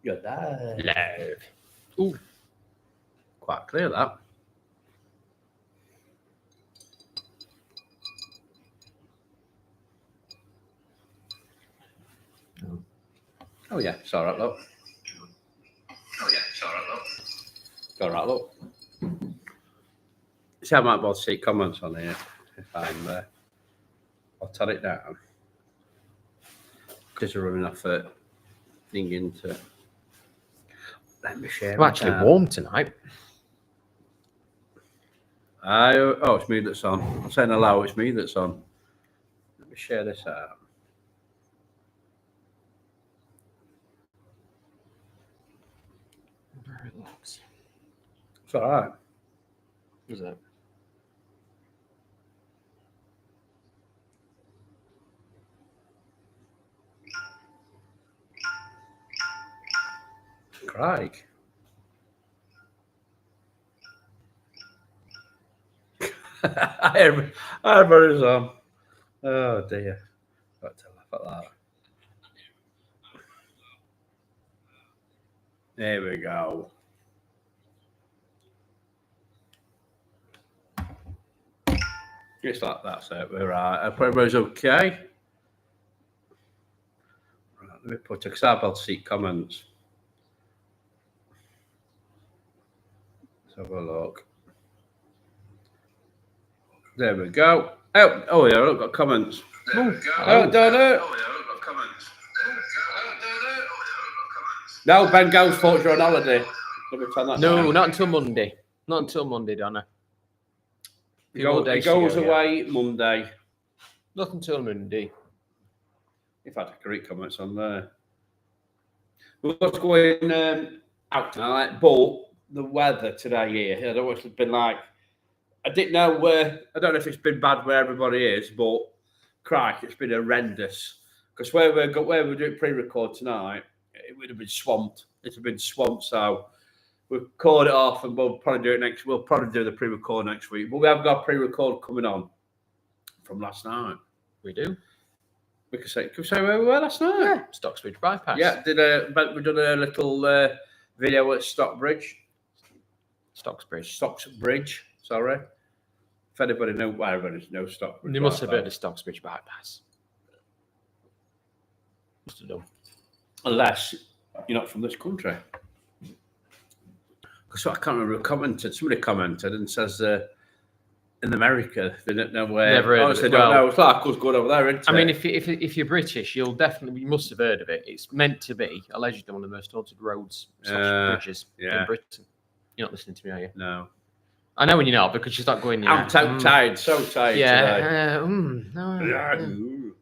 You're live. Live. Ooh. Quite clear, that. Oh, yeah. It's all right, look. It's all right, look. See, I might be able to see comments on here if I'm there. I'll turn it down. Because we're running off a thing into. Let me share. It's actually warm tonight. Oh, it's me that's on. I'm saying hello, it's me that's on. Let me share this out. Relax. It's all right. Is it? Craig. Everybody's on. Oh dear. Got to laugh at that. There we go. It's like that's it. We're right. Everybody's okay. Right, let me put because I'll be able to see comments. Let's have a look. There we go. Oh yeah, I've got comments. There we go. Oh, don't know. Oh, yeah, I've got comments. No, Ben Goes thought you're on holiday. Let me turn that No, down. not until Monday. Not until Monday, Donna. He goes away Monday. Not until Monday. You've had great comments on there. We're going out tonight, but the weather today here, I don't know what it's been like. I didn't know I don't know if it's been bad where everybody is, but crikey, it's been horrendous. Because where we're doing pre-record tonight, it would have been swamped. It would have been swamped, so we've called it off and we'll probably do it next. We'll probably do the pre-record next week. But we have got pre-record coming on from last night. We do. We can say where we were last night. Yeah, Stocksbridge bypass. Yeah, we've done a little video at Stockbridge. Stocksbridge, sorry. If anybody knows where everybody knows Stockbridge. You must have heard of Stocksbridge bypass. Must have done. Unless you're not from this country. Because I can't remember who commented. Somebody commented and says in America they don't know where. Never heard of it. They don't know. It's like us going over there, isn't it? I mean, if you're British, you must have heard of it. It's meant to be allegedly one of the most haunted roads, bridges in Britain. You're not listening to me, are you? No. I know when you're not because you start going. I'm tired, so tired yeah, today.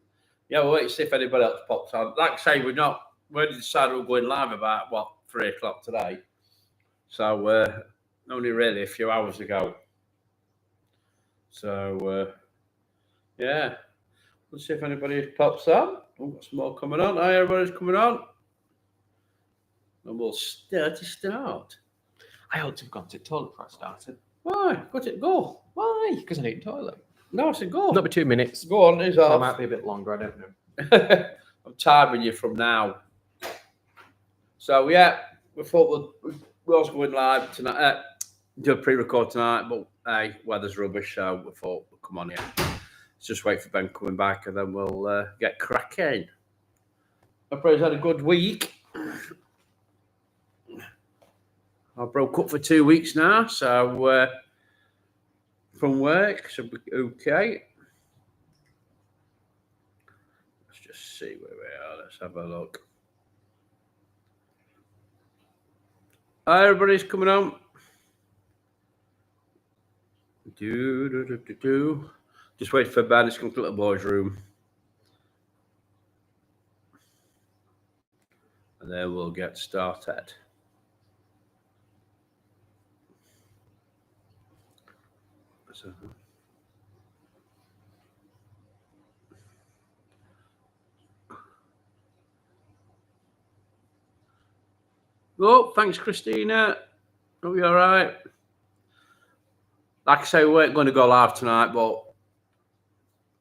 Yeah, we'll wait to see if anybody else pops on. Like I say, we only decided we're going live about 3:00 today. So only really a few hours ago. So yeah, let's see if anybody pops on. We've got some more coming on. Hi, everybody's coming on. And we'll start. I ought to have gone to the toilet before I started. Why? Go. Why? Because I need the toilet. No, I said go. Not be 2 minutes. Go on, it's So off. it might be a bit longer, I don't know. I'm timing you from now. So yeah, we thought we're also going live tonight. Do a pre-record tonight, but hey, weather's rubbish, so we thought we'll come on here. Let's just wait for Ben coming back, and then we'll get cracking. I've had a good week. I broke up for 2 weeks now, so from work should be okay. Let's just see where we are. Let's have a look. Hi, everybody's coming on. Just wait for Ben. It's come to the little boy's room. And then we'll get started. Oh, thanks, Christina. Hope you're all right. Like I say, we weren't going to go live tonight, but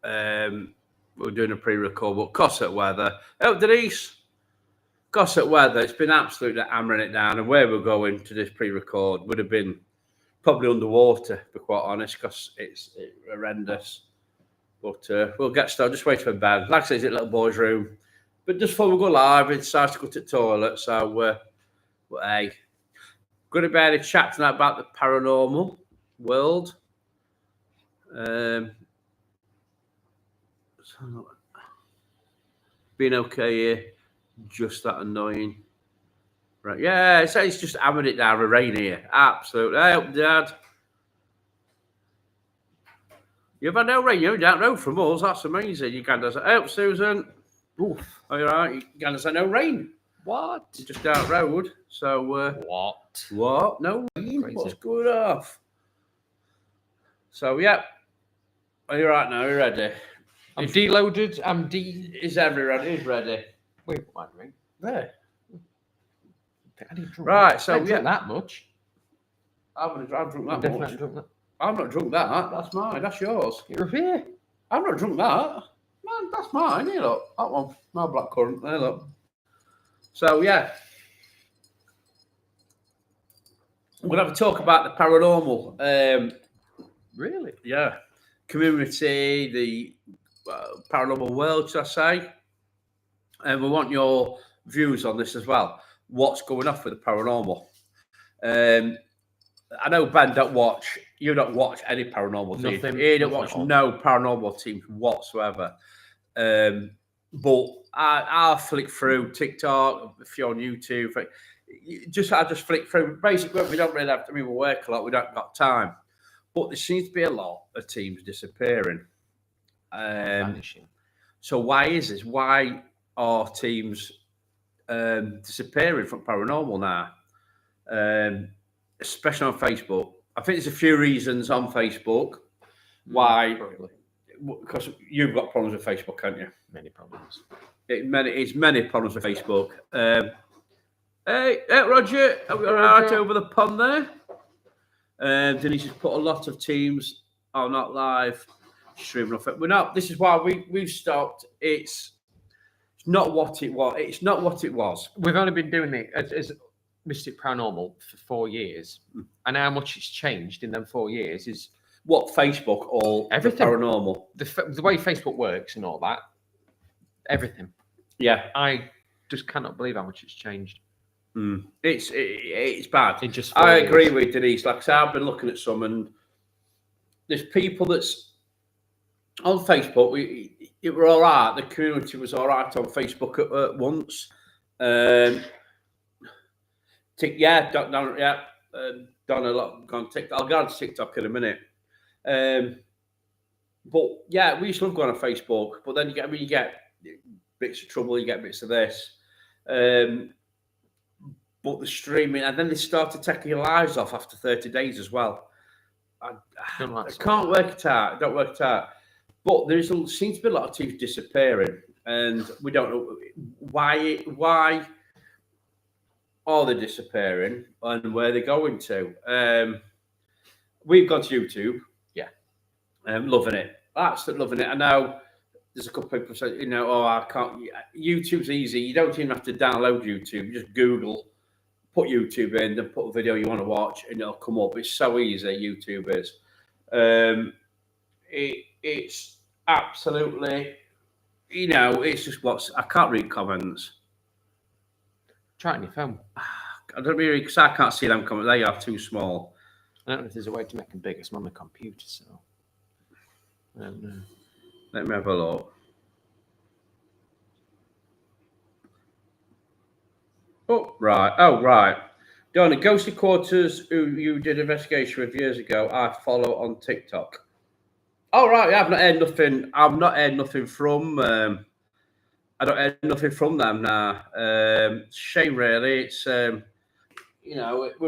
we're doing a pre-record. But because of weather. Oh, Denise. gossip weather, it's been absolutely hammering it down. And where we're going to this pre-record would have been probably underwater, to be quite honest, because it's horrendous. But we'll get started. Just wait for bed. Like I say, it's a little boy's room. But just before we go live, we decided to go to the toilet. So, hey, going to be able to chat tonight about the paranormal world. Being okay here, just that annoying. Right, yeah, it's just hammered it down with rain here. Absolutely. Hey, up, Dad. You've had no rain, you don't know from us. That's amazing. You can't say, hey, Susan. Oof. All right, you can't say no rain. What? You're just down the road. So, what? What? No rain? Crazy. What's going off? So, yeah. Are you right now? Are you ready? I'm deloaded. Is everybody ready? Wait, what am I doing? There. I didn't drink Right, so I didn't drink that much. I've drunk that Definitely much. drunk that. I've not drunk that. That's mine. That's yours. You're here. I've not drunk that. Man, that's mine. Here, look. That one. My black currant. There, look. So, yeah. We're going to have a talk about the paranormal. Really? Yeah. Community, the paranormal world, should I say. And we want your views on this as well. What's going off with the paranormal? I know Ben you don't watch any paranormal teams. You don't watch no paranormal teams whatsoever. But I'll flick through TikTok, if you're on YouTube. I just flick through. Basically, we don't really have to, we work a lot, we don't got time. But there seems to be a lot of teams disappearing. Vanishing. So why is this? Why are teams disappearing from paranormal now? Especially on Facebook. I think there's a few reasons on Facebook why. Because you've got problems with Facebook, haven't you? Many problems. It's many problems with Facebook. Hey, Roger, are we all right over the pond there? Denise has put a lot of teams are not live streaming off it. We're not. This is why we've stopped. It's not what it was. It's not what it was. We've only been doing it as Mystic Paranormal for 4 years, and how much it's changed in them 4 years is what Facebook or everything paranormal. The way Facebook works and all that, everything. Yeah, I just cannot believe how much it's changed. It's bad. I agree with Denise. Like I said, I've been looking at some, and there's people that's on Facebook. It were all right. The community was all right on Facebook at once. Done a lot on TikTok. I'll go on to TikTok in a minute. But yeah, we used to love going on Facebook. But then you get bits of trouble. You get bits of this. But the streaming, and then they started taking your lives off after 30 days as well. I can't work it out. I don't work it out. But seems to be a lot of teams disappearing, and we don't know why. Why are they disappearing, and where they're going to? We've gone to YouTube. Yeah, loving it. Absolutely loving it. I know there's a couple of people say, I can't. YouTube's easy. You don't even have to download YouTube. You just Google. Put YouTube in, then put a video you want to watch, and it'll come up. It's so easy. YouTube is. It's absolutely, it's just I can't read comments. Try it on your phone. I don't really, because I can't see them comments. They are too small. I don't know if there's a way to make them bigger. It's on my computer, so I don't know. Let me have a look. Oh, right. Donna, Ghostly Quarters, who you did an investigation with years ago, I follow on TikTok. Oh, right. Yeah, I've not heard nothing from. I don't hear nothing from them now. Shame, really. It's we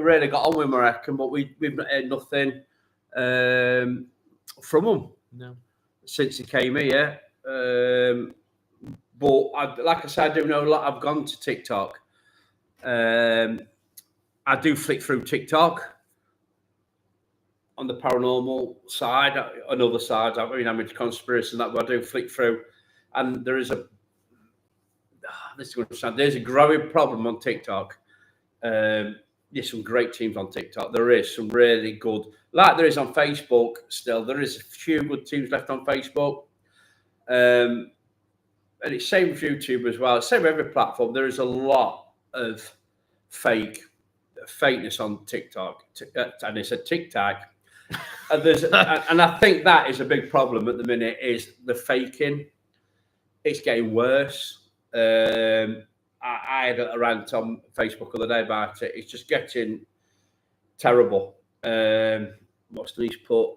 really got on with them, I reckon, but we've not heard nothing from them. No. Since he came here. But like I said, I do know a lot. I've gone to TikTok. I do flick through TikTok on the paranormal side, on other sides. I'm into conspiracy and that, but I do flick through, and there is this is going to sound. There's a growing problem on TikTok. There's some great teams on TikTok. There is some really good, like there is on Facebook. Still, there is a few good teams left on Facebook. And it's same with YouTube as well. Same with every platform. There is a lot of fakeness on TikTok, and it's a TikTok. And and I think that is a big problem at the minute. Is the faking? It's getting worse. I had a rant on Facebook the other day about it. It's just getting terrible. What's Denise put?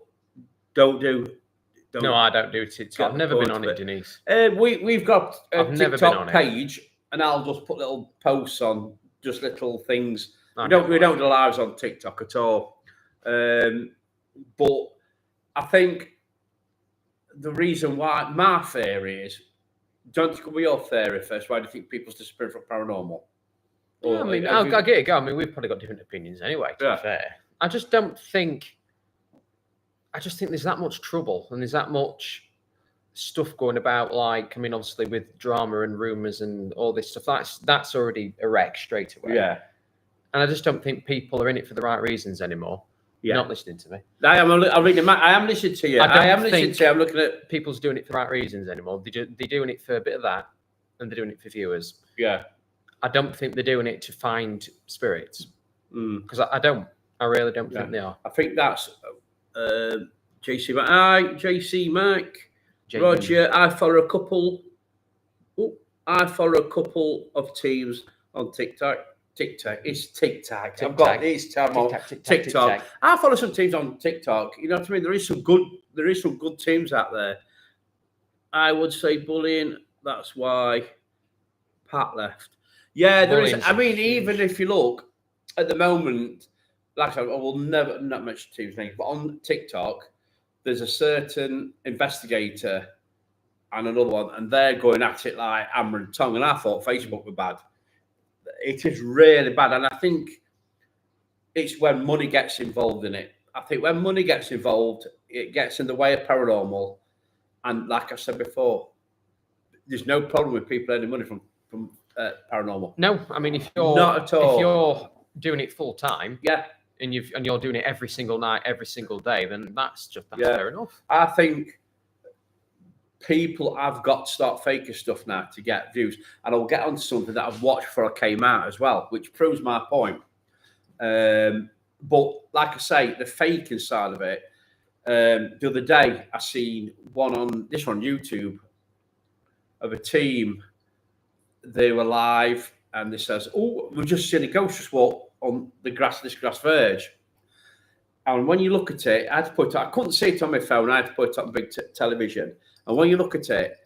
Don't. No, I don't do TikTok. I've never been on it, Denise. We've got a TikTok page, and I'll just put little posts on, just little things. We don't do lives on TikTok at all. But I think the reason why, my theory is, don't you go with your theory first? Why do you think people's disappearing from paranormal? Yeah, I mean, I'll get it go. I mean, we've probably got different opinions anyway, to be fair. I just think there's that much trouble and there's that much stuff going about. Like, I mean, obviously with drama and rumours and all this stuff, that's already a wreck straight away. Yeah. And I just don't think people are in it for the right reasons anymore. Yeah. You're not listening to me. I am listening to you. I am listening to you. I'm looking at people's doing it for the right reasons anymore. They're doing it for a bit of that, and they're doing it for viewers. Yeah. I don't think they're doing it to find spirits. Because I really don't think they are. I think that's JC. Hi, JC Mike. Roger. I follow a couple of teams on TikTok. It's TikTok. I've got this time on TikTok. I follow some teams on TikTok. You know what I mean? There is some good teams out there. I would say bullying. That's why Pat left. Yeah, there is. I mean, even if you look at the moment, like I said, I will never not mention teams' names, but on TikTok, there's a certain investigator and another one, and they're going at it like hammer and tongue. And I thought Facebook were bad. It is really bad, and I think it's when money gets involved in it. I think when money gets involved, it gets in the way of paranormal. And like I said before, there's no problem with people earning money from paranormal. No, I mean if you're doing it full time, and you're doing it every single night, every single day, then that's fair enough. I think people have got to start faking stuff now to get views. And I'll get on to something that I've watched before I came out as well, which proves my point. But like I say, the faking side of it, the other day I seen one on YouTube of a team. They were live and they says, "Oh, we've just seen a ghost just walk on this grass verge." And when you look at it, I couldn't see it on my phone. I had to put it on big television. And when you look at it,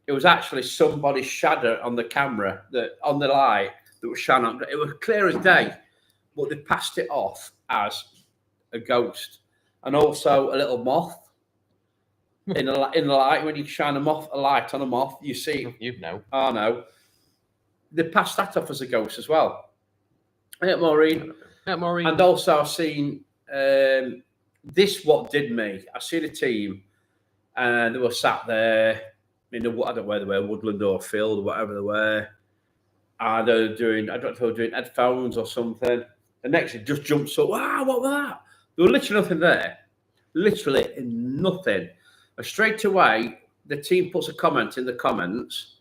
it was actually somebody's shadow on the camera, on the light that was shining on. It was clear as day, but they passed it off as a ghost. And also a little moth in the light. When you shine a light on a moth, you see. You know. Oh, no. They passed that off as a ghost as well. Yeah, Maureen. And also I've seen, this what did me. I seen a team. And they were sat there in I don't know where they were, woodland or field or whatever they were. And they were doing, I don't know if they were doing headphones or something. The next it just jumps up. Wow, what was that? There was literally nothing there. Literally nothing. And straight away, the team puts a comment in the comments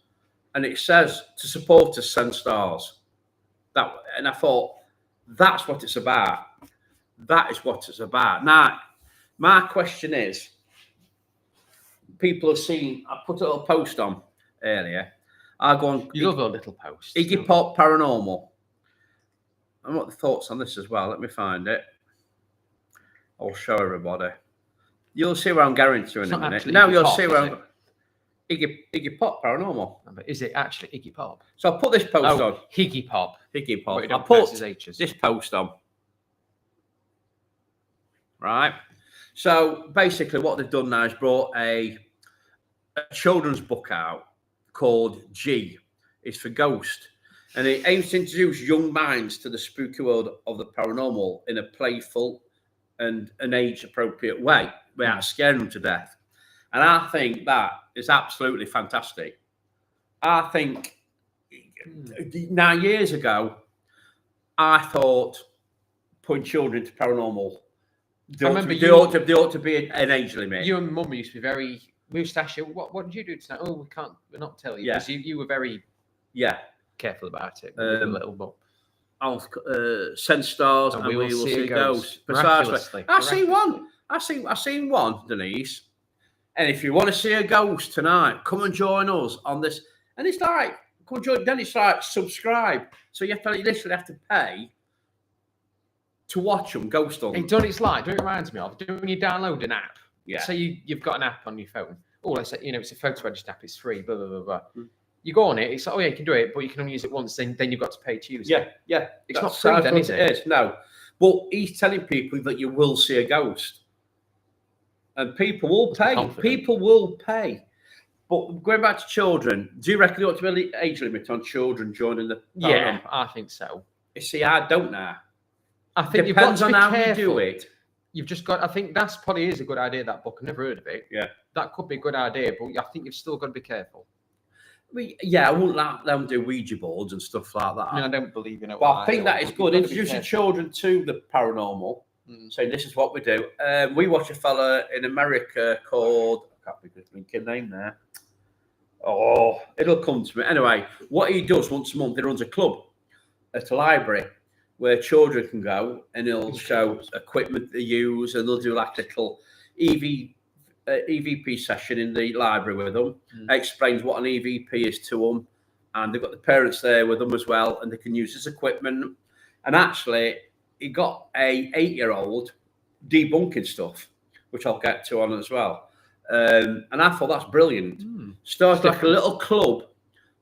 and it says to supporters, send stars. And I thought, that's what it's about. That is what it's about. Now, my question is, people have seen, I put a little post on earlier. I go on. You love a little post. Iggy Pop Paranormal. And what the thoughts on this as well? Let me find it. I'll show everybody. You'll see where I'm going to in a minute. Now you'll see where I'm. Iggy Pop Paranormal. But is it actually Iggy Pop? So I put this post on. Higgy Pop. Higgy Pop. I put this post on. Right. So basically, what they've done now is brought a children's book out called G. It's for Ghost, and it aims to introduce young minds to the spooky world of the paranormal in a playful and an age-appropriate way without scaring them to death. And I think that is absolutely fantastic. I think 9 years ago, I thought putting children into paranormal, there ought to be an age limit. You and Mum used to be very. We used to ask you, what did you do tonight? Oh, we're not telling you. Because you were very careful about it when you were little, but I'll send stars and we will see a ghost. Precisely. I've seen one. I've seen one, Denise. And if you want to see a ghost tonight, come and join us on this. And it's like, come join. Then it's like subscribe. So you literally have to pay to watch them ghost on. It reminds me of doing when you download an app. Yeah. So you've got an app on your phone. Oh, let's say it's a photo editing app. It's free. Blah blah blah blah. You go on it. It's like, oh yeah, you can do it, but you can only use it once. Then you've got to pay to use it. Yeah. It's not free, then, is it? It is. No, but he's telling people that you will see a ghost, and people will pay. People will pay. But going back to children, do you reckon there ought to be an age limit on children joining the paranormal? Yeah, I think so. You see, I don't know. I think depends you've got to on be how careful. you do it. You've just got. I think that's probably is a good idea. That book, I've never heard of it. Yeah, that could be a good idea, but I think you've still got to be careful. I wouldn't let them do Ouija boards and stuff like that. I don't believe in it. But I think that is good. Introducing children to the paranormal, saying this is what we do. We watch a fella in America called, I can't think of his blinking name there. Oh, it'll come to me. Anyway, what he does once a month, he runs a club at a library where children can go and he'll show equipment they use and they'll do like a little EVP session in the library with them. Explains what an EVP is to them, and they've got the parents there with them as well, and they can use this equipment. And actually, he got a 8-year-old debunking stuff, which I'll get to on as well. And I thought that's brilliant. Started like a little club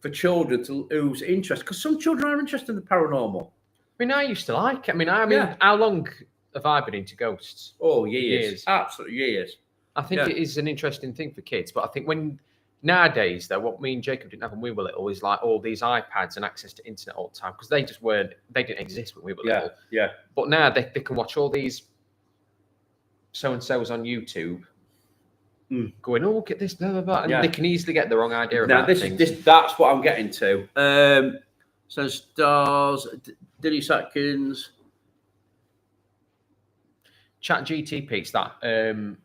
for children who's interested, because some children are interested in the paranormal. I mean, I used to like it. I mean, how long have I been into ghosts? Oh, years. Absolutely years. I think it is an interesting thing for kids, but I think nowadays, though, what me and Jacob didn't have when we were little is like all these iPads and access to internet all the time, because they didn't exist when we were little. Yeah. But now they can watch all these so-and-sos on YouTube going, oh, look at this, blah, blah, blah, and they can easily get the wrong idea about things. That's what I'm getting to. So stars, Denise Atkins. Chat GTP, that...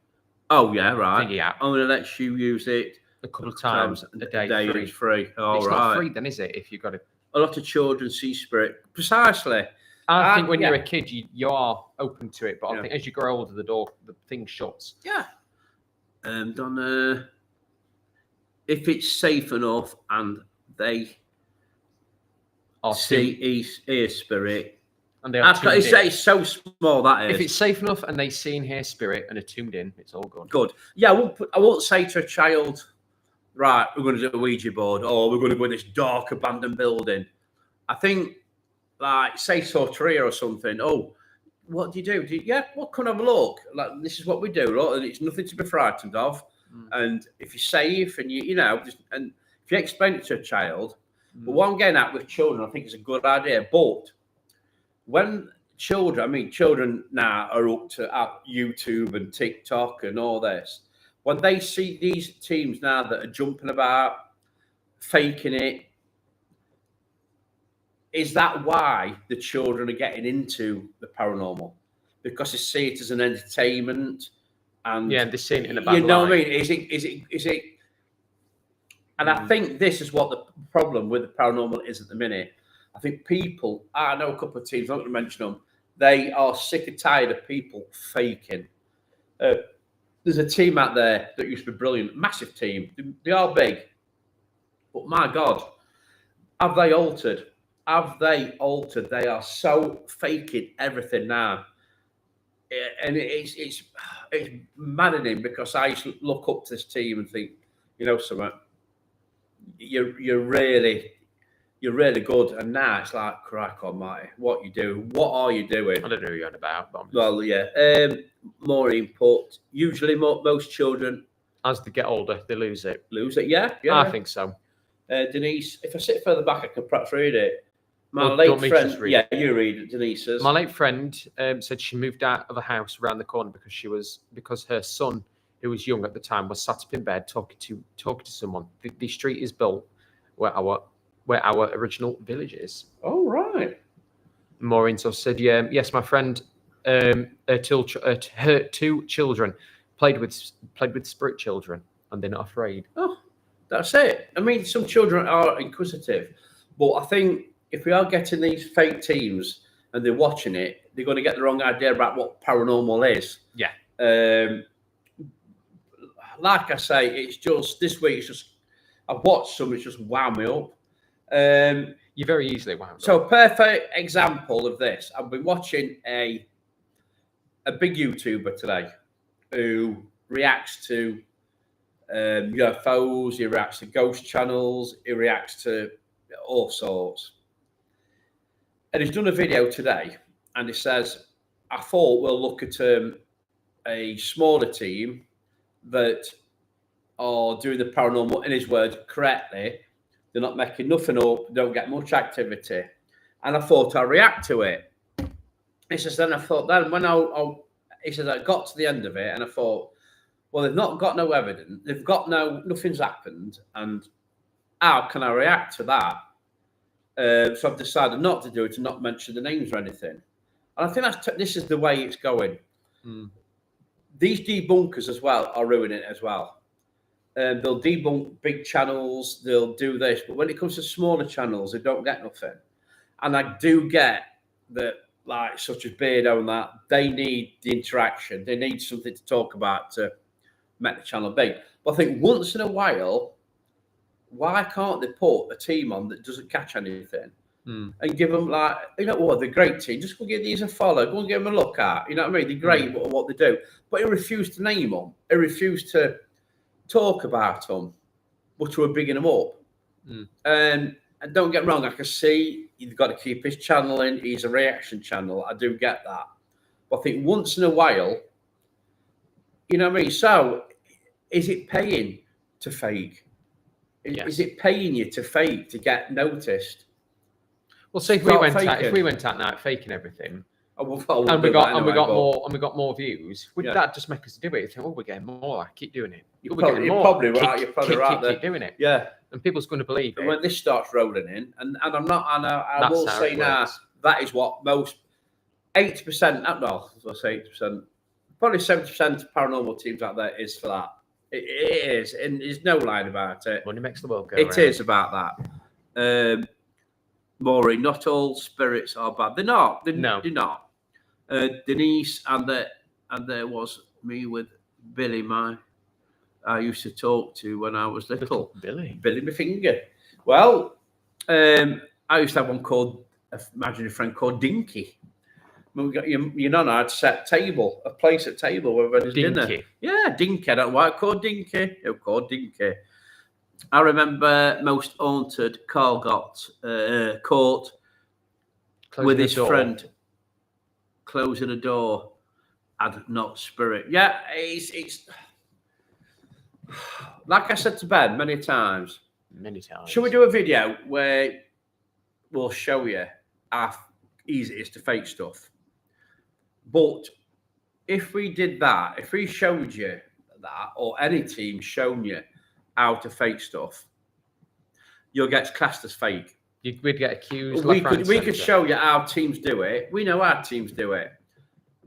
oh, yeah, right. App. I'm going to let you use it a couple of times a day. It's free. It's not free then, is it, if you've got it? A lot of children see spirit. Precisely. I think when you're a kid, you are open to it, but I think as you grow older, the thing shuts. Yeah. If it's safe enough and they hear spirit, and they are it's so small, that is. If it's safe enough and they see and hear spirit and are tuned in, it's all good. Good. Yeah, I won't say to a child, right, we're going to do a Ouija board, or we're going to go in this dark abandoned building. I think, like, say Soteria or something. Oh, what do you do? Well, come have a look. Like, this is what we do, right? And it's nothing to be frightened of. And if you're safe and and if you explain it to a child, but what I'm getting at with children, I think is a good idea. But when children now are up to YouTube and TikTok and all this, when they see these teams now that are jumping about, faking it, is that why the children are getting into the paranormal? Because they see it as an entertainment, and they're seeing it in a bad light. You know what I mean? Is it? And I think this is what the problem with the paranormal is at the minute. I think people, I know a couple of teams, I'm not going to mention them, they are sick and tired of people faking. There's a team out there that used to be brilliant, massive team. They are big. But my God, have they altered? They are so faking everything now. And it's maddening, because I used to look up to this team and think, you know, something, you're really good, and now it's like, crack on, mate. What you do? What are you doing? I don't know who you're on about. But well, yeah. More input. Usually, most children, as they get older, they lose it. Yeah. I think so. Denise, if I sit further back, I could perhaps read it. My late friend. Yeah, you read it, Denise's. My late friend said she moved out of a house around the corner because her son, who was young at the time, was sat up in bed talking to someone. The street is built where our where our original village is. Oh, right. Maureen so said, yes, my friend, her two children played with spirit children, and they're not afraid. Oh, that's it. I mean, some children are inquisitive, but I think if we are getting these fake teams and they're watching it, they're going to get the wrong idea about what paranormal is. Yeah. Like I say, it's just this week. It's just I've watched some. It's just wound me up. You're very easily wound So up. perfect example of this. I've been watching a big YouTuber today who reacts to UFOs. He reacts to ghost channels. He reacts to all sorts. And he's done a video today, and he says, "I thought we'll look at a smaller team that are doing the paranormal, in his words, correctly. They're not making nothing up, don't get much activity." And I thought I'd react to it. He says, then I thought, then when he says, I got to the end of it and I thought, well, they've not got no evidence, they've got nothing's happened, and how can I react to that? So I've decided not to do it and not mention the names or anything. And I think this is the way it's going. These debunkers as well are ruining it as well. They'll debunk big channels, they'll do this, but when it comes to smaller channels, they don't get nothing. And I do get that, like such as Beardo and that, they need the interaction, they need something to talk about to make the channel big. But I think once in a while, why can't they put a team on that doesn't catch anything and give them, like, you know what, they're a great team, just go give these a follow, go and give them a look at, you know what I mean? They're great at what they do. But he refused to name them, he refused to talk about them, but we're bigging them up. And don't get me wrong, I can see you've got to keep his channel in. He's a reaction channel. I do get that. But I think once in a while, you know what I mean? So is it paying to fake? Yes. Is it paying you to fake to get noticed? Well, say if we went out now faking everything, and we got more views, would that just make us do it? Think, oh, we're getting more. Keep doing it. You're probably right. You're probably right. Keep doing it. Yeah. And people's going to believe it. And when this starts rolling in, and I'm not, I will say now, that is what most 80%, well, I'll say 80%, probably 70% of paranormal teams out there is for that. It is, and there's no line about it. Money makes the world go It round. is about that. Maureen, not all spirits are bad. They're not. They're not. Denise, and there was me with Billy, I used to talk to when I was little. Billy my finger. Well, I used to have one called, imagine a friend called Dinky. When we got your nonna had set table, a place at table where we had dinner. Yeah, Dinky. I don't know why it's called Dinky. It was called Dinky. I remember most haunted Carl got caught with his friend closing a door, had not spirit. Yeah, it's like I said to Ben many times. Should we do a video where we'll show you how easy it is to fake stuff? But if we did that, if we showed you that, or any team shown you how to fake stuff, you'll get classed as fake. We'd get accused. We could show you how teams do it. We know how teams do it.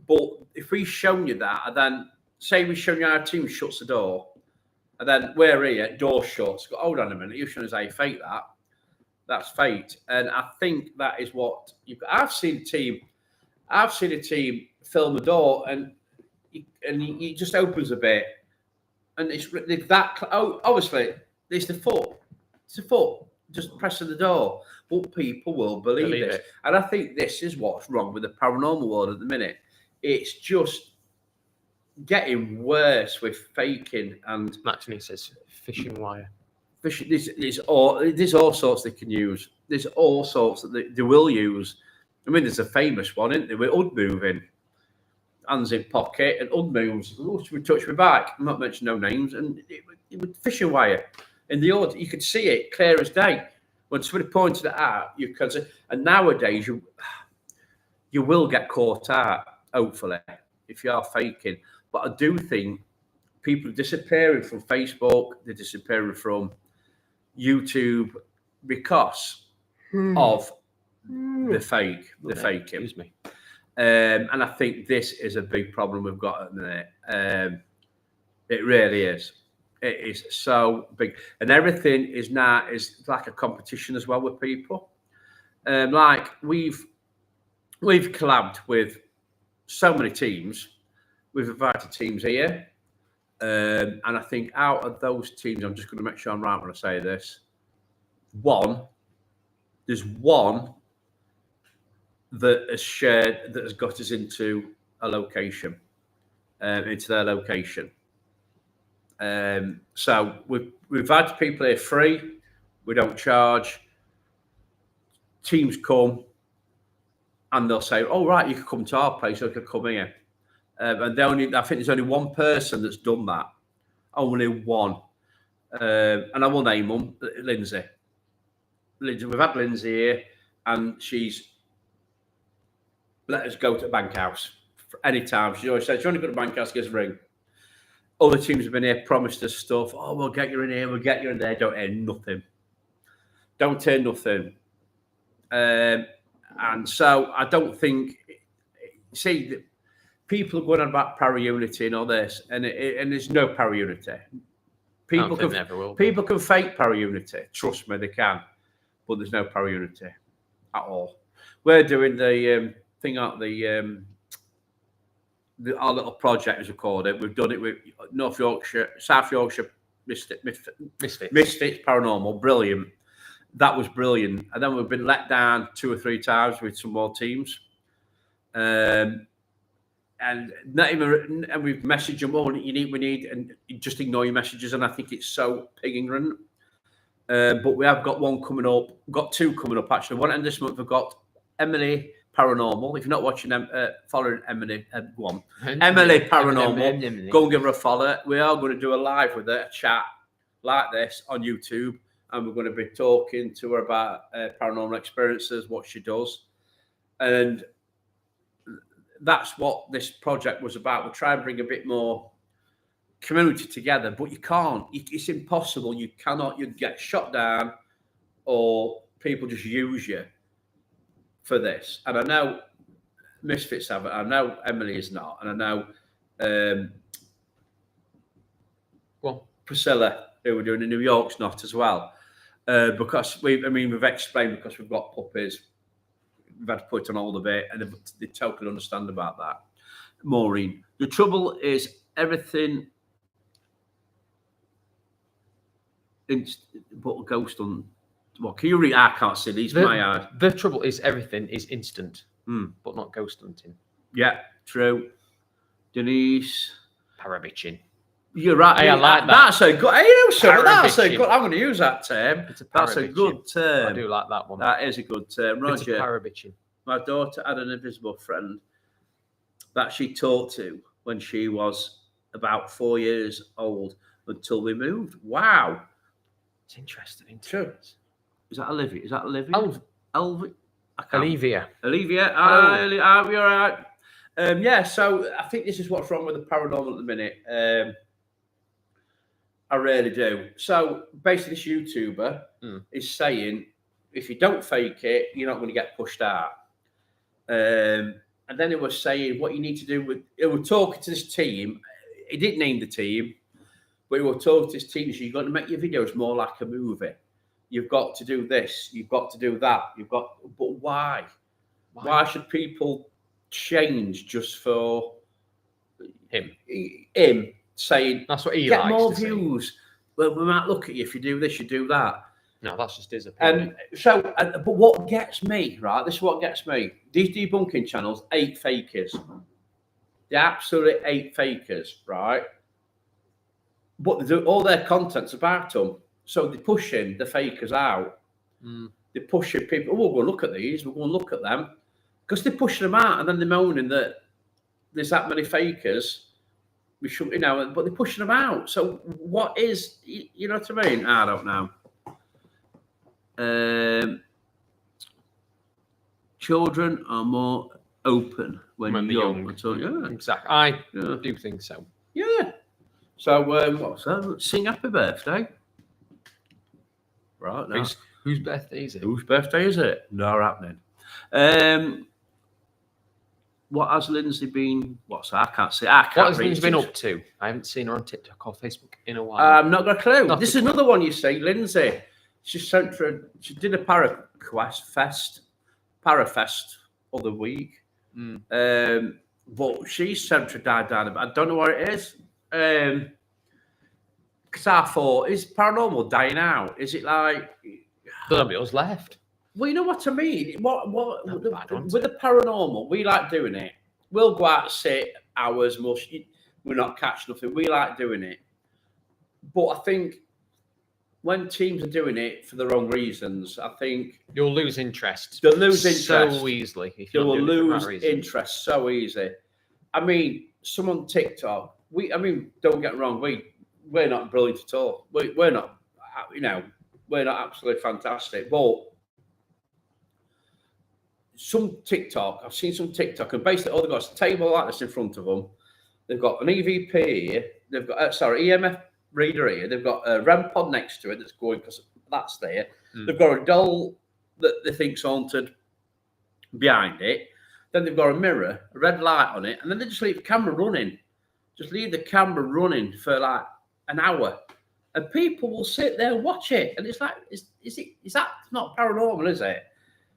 But if we've shown you that, and then say we've shown you how a team shuts the door, and then we're here, door shuts. Hold on a minute, you're showing us how you fake that. That's fake. And I think that is what I've seen a team film a door and he just opens a bit, and it's that. Obviously, it's the foot. It's the foot just pressing the door, but people will believe it. And I think this is what's wrong with the paranormal world at the minute. It's just getting worse with faking and. Actually, it says fishing wire. There's all sorts they can use. There's all sorts that they will use. I mean, there's a famous one, isn't there, with Ud moving. Hands in pocket, and Ud moves. Oh, should we touch my back? I'm not mentioning no names. And it would fishing wire. In the order, you could see it clear as day. When somebody pointed it out, you could see. And nowadays, you will get caught out, hopefully, if you are faking. But I do think people are disappearing from Facebook. They're disappearing from YouTube. because of the faking. Excuse me. And I think this is a big problem we've got at the minute. It really is. It is so big, and everything is like a competition as well with people. Like we've collabed with so many teams. We've invited teams here, and I think out of those teams, I'm just going to make sure I'm right when I say this. There's one that has got us into a location, into their location. So we've had people here free. We don't charge. Teams come and they'll say, "Oh right, you can come to our place. Or you can come here." And I think there's only one person that's done that. Only one. And I will name them, Lindsay. We've had Lindsay here, and she's let us go to the bank house for any time. She always says, "You only go to the bank house, give us a ring." Other teams have been here, promised us stuff. "Oh, we'll get you in here, we'll get you in there." Don't hear nothing. Don't hear nothing. And so I don't think. See, people are going on about para-unity and all this, and there's no para-unity. People can fake para-unity. Trust me, they can, but there's no para-unity at all. We're doing the thing out our little project, as we called it. We've done it with North Yorkshire, South Yorkshire Misfits Paranormal. Brilliant. That was brilliant. And then we've been let down 2 or 3 times with some more teams. And not even, and we've messaged them, "Oh, we need," and just ignore your messages. And I think it's so ignorant. But we have got one coming up. We've got 2 coming up actually. One end this month. We've got Emily Paranormal. If you're not watching them, following Emily, go on. Emily Paranormal. Go and give her a follow. We are going to do a live with her, a chat like this on YouTube, and we're going to be talking to her about paranormal experiences, what she does, and that's what this project was about. We're trying to bring a bit more community together, but you can't. It's impossible. You cannot. You get shot down, or people just use you for this. And I know Misfits have it. I know Emily is not, and I know Priscilla, who we're doing in New York's not as well, because we've explained, because we've got puppies. We've had to put on all of it, and they totally understand about that. Maureen, the trouble is everything. But ghost on. What can you read? I can't see these. My eye. The trouble is everything is instant, but not ghost hunting. Yeah, true. Denise, Parabitching. You're right. Hey, I like that. That's a good. That's a good. I'm going to use that term. That's a good term. I do like that one. That is a good term, Roger. It's parabitching. My daughter had an invisible friend that she talked to when she was about 4 years old until we moved. Wow. It's interesting. True. Is that Olivia? Olivia. Olivia. Are we all right? Yeah, so I think this is what's wrong with the paranormal at the minute. I really do. So basically, this YouTuber is saying, if you don't fake it, you're not going to get pushed out. And then it was saying what you need to do it was talking to this team. He didn't name the team, but he was talking to this team. So you've got to make your videos more like a movie. You've got to do this. You've got to do that. But why? Why should people change just for him saying that's what he get likes more to views? See. Well, we might look at you if you do this, you do that. No, that's just his opinion. And so, but what gets me, right? This is what gets me. These debunking channels, 8 fakers. They absolutely 8 fakers, right? But all their content's about them. So they're pushing the fakers out. They're pushing people. Oh, we'll go look at these. We'll go and look at them. Because they're pushing them out, and then they're moaning that there's that many fakers. We should, but they're pushing them out. So what is, you know what I mean? I don't know. Children are more open when you're young. So, yeah. Exactly. I do think so. Yeah. So what's that? Sing happy birthday. Right now. Whose birthday is it? Whose birthday is it? Not happening. What has Lindsay been? I can't see. I can't What has read Lindsay been it. up to? I haven't seen her on TikTok or Facebook in a while. I've not got a clue. Not This a is clue. another one you see, Lindsay. She did a Parafest other week. But she's sent to die down. I don't know what it is. Because I thought, is paranormal dying out? Is it like Nobody else left. well, you know what I mean? Not With bad, wasn't the paranormal, we like doing it. We'll go out, sit hours, we're not catching nothing. We like doing it. But I think when teams are doing it for the wrong reasons, I think You'll lose interest. they'll lose interest so easily. If they you're will not doing it for lose that reason. interest so easy. I mean, some on TikTok, don't get me wrong, we're not brilliant at all. We're not, we're not absolutely fantastic. But I've seen some TikTok, and basically all they've got is a table like this in front of them. They've got an EVP here. They've got, EMF reader here. They've got a REM pod next to it that's going because that's there. They've got a doll that they think's haunted behind it. Then they've got a mirror, a red light on it, and then they just leave the camera running. Just leave the camera running for like an hour, and people will sit there and watch it. And it's like, is that not paranormal? Is it?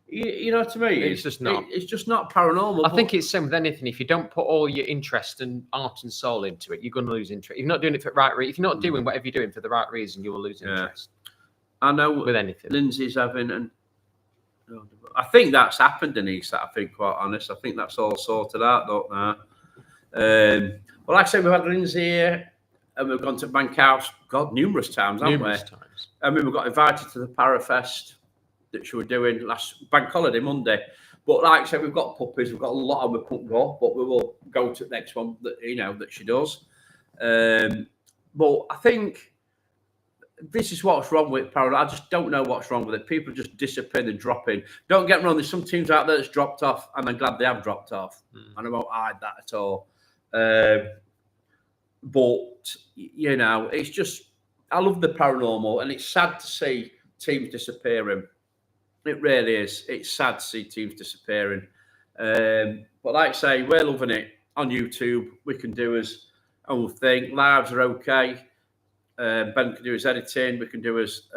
You know what I mean? It's just not. It's just not paranormal. I think it's same with anything. If you don't put all your interest and heart and soul into it, you're going to lose interest. If you're not doing it for the right reason, if you're not doing whatever you're doing for the right reason, you will lose interest. I know with anything. Lindsay's having, and I think that's happened, Denise. I think, quite honest, I think that's all sorted out, don't I? Well, like I said, we've had Lindsay here, and we've gone to Bank House, God, numerous times, haven't we? Times. I mean, we got invited to the Parafest that she was doing last bank holiday Monday. But like I said, we've got puppies. We've got a lot of them we couldn't go, but we will go to the next one that that she does. But I think this is what's wrong with paranormal. I just don't know what's wrong with it. People just disappear and drop in. Don't get me wrong. There's some teams out there that's dropped off, and I'm glad they have dropped off. And I won't hide that at all. But it's just, I love the paranormal, and it's sad to see teams disappearing. It really is. It's sad to see teams disappearing. But like I say, we're loving it on YouTube. We can do his own thing. Lives are okay. Ben can do his editing. We can do his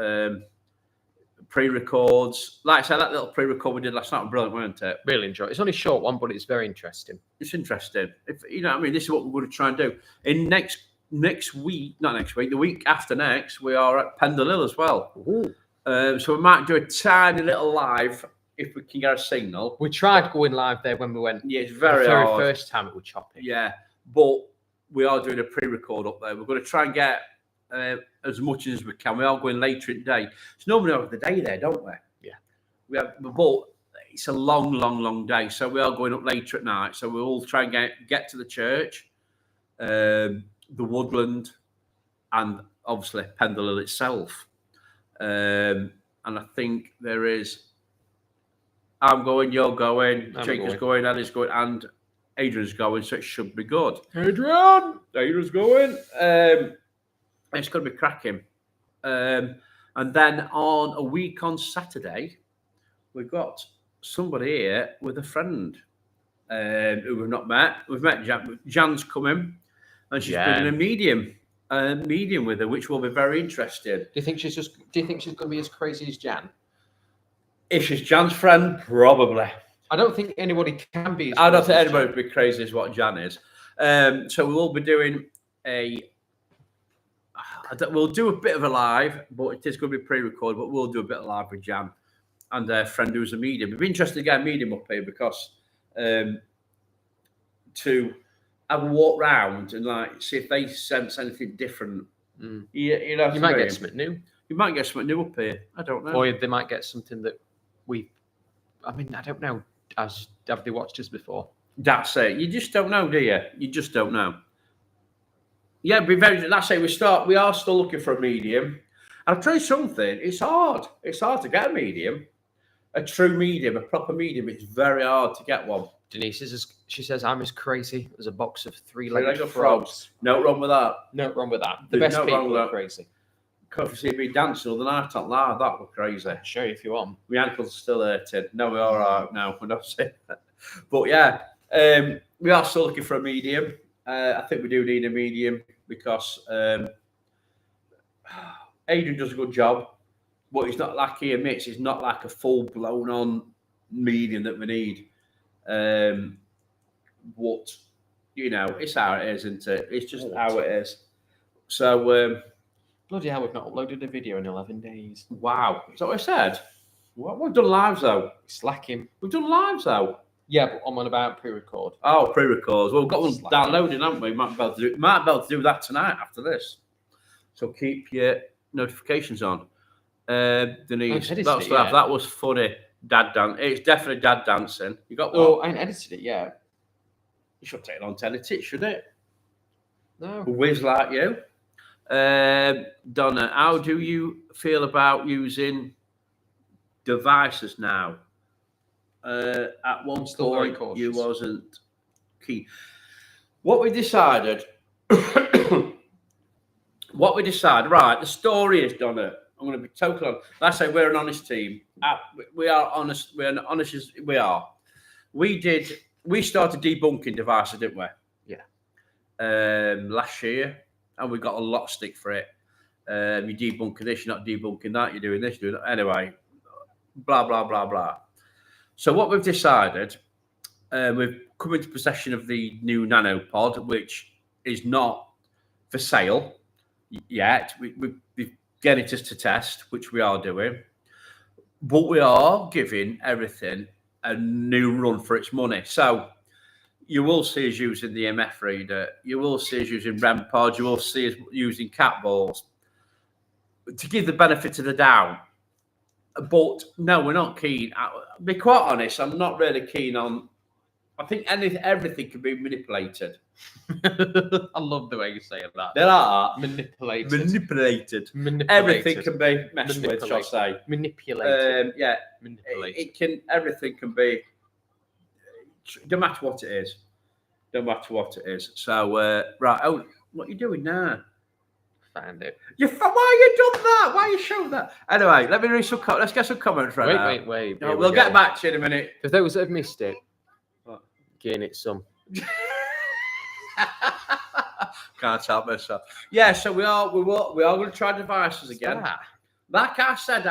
pre-records. Like I say, that little pre-record we did last night was brilliant, wasn't it? Really enjoy it. It's only a short one, but it's very interesting. It's interesting. If this is what we're going to try and do. In next week, not next week, the week after next, we are at Pendle Hill as well. Ooh. So we might do a tiny little live if we can get a signal. We tried going live there when we went. Yeah, it's very the very hard. first time it was choppy. Yeah, but we are doing a pre-record up there. We're going to try and get as much as we can. We are going later in the day. It's normally over the day there, don't we? Yeah. We have, but it's a long, long, long day. So we are going up later at night. So we'll try and get to the church, the woodland, and obviously Pendle Hill itself. And I think there is. I'm going, you're going, Jacob's going, Eddie's going, and Adrian's going, so it should be good. Adrian's going. It's going to be cracking. And then on a week on Saturday, we've got somebody here with a friend who we've not met. We've met Jan. Jan's coming, and she's bringing a medium with her, which will be very interesting. Do you think she's going to be as crazy as Jan? If she's Jan's friend, probably. I don't think anybody can be. I don't think anybody would be crazy as what Jan is. So we will be doing we'll do a bit of a live, but it is going to be pre-recorded. But we'll do a bit of live with Jan and a friend who's a medium. It'd be interesting to get a medium up here because to have a walk round and see if they sense anything different. You might get something new. You might get something new up here. I don't know. Or they might get something that I don't know. Have they watched us before? That's it. You just don't know, do you? You just don't know. Yeah, be very. That's it. We are still looking for a medium. I'll tell you something. It's hard. It's hard to get a medium, a true medium, a proper medium. It's very hard to get one. Denise she says I'm as crazy as a box of three-legged frogs. No wrong with that. No wrong with that. The best people are crazy. Could see me dancing the night out loud. That was crazy. Show you if you want. My ankles are still hurting. No, we're all right now. We're not saying that. But yeah, we are still looking for a medium. I think we do need a medium because Adrian does a good job, but he's not like he admits. He's not like a full blown on medium that we need. But it's how it is, isn't it? It's just how it is. So. Bloody hell, we've not uploaded a video in 11 days. Wow. Is that what I said? What we've done lives though? Slacking. We've done lives though. Yeah, but I'm on about pre-record. Oh, pre-records. Well, we've got one downloading, haven't we? Might be able to do that tonight after this. So keep your notifications on. Denise, that was funny. Dad dance. It's definitely dad dancing. You got one? Oh, I ain't edited it yet. You should take it on to edit it, shouldn't it? No. A whiz like you. Donna, how do you feel about using devices now? At one point, you wasn't keen. What we decided, right? The story is, Donna. I'm going to be totally honest. Like I say, we're an honest team. We are honest. We're honest as we are. We started debunking devices, didn't we? Yeah. Last year. And we got a lot of stick for it. You're debunking this, you're not debunking that, you're doing this, you're doing that. Anyway, blah, blah, blah, blah. So what we've decided, we've come into possession of the new nanopod, which is not for sale yet. We've getting it to test, which we are doing. But we are giving everything a new run for its money. So you will see us using the MF reader. You will see us using REM pods. You will see us using cat balls to give the benefit of the doubt. But no, we're not keen. I'll be quite honest, I'm not really keen on. I think everything can be manipulated. I love the way you say that. There are manipulated. Everything can be messed with, shall I say? Manipulated. Yeah, manipulated. It can. Everything can be. Don't matter what it is. So right. Oh, what are you doing now? Found it. Why you done that? Why you showing that? Anyway, let me read some. Let's get some comments right now. Wait. No, we'll get back to you in a minute. For those that have missed it, gain it some. Can't help myself. Yeah, so we are going to try devices again. Like I said,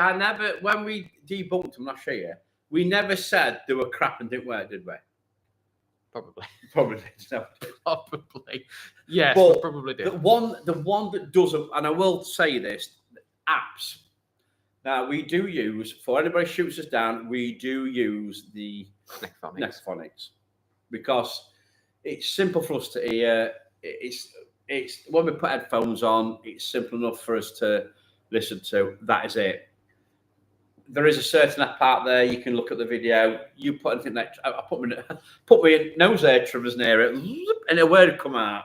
when we debunked them last year, we never said they were crap and didn't work, did we? Probably. No. Probably. Yes, but probably did. The one that doesn't, and I will say this, apps. Now we do use, for anybody who shoots us down, we do use the Nexphonics because it's simple for us to hear. It's when we put headphones on, it's simple enough for us to listen to. That is it. There is a certain app out there. You can look at the video. You put anything that I put my nose air trimmers near it, and a word would come out.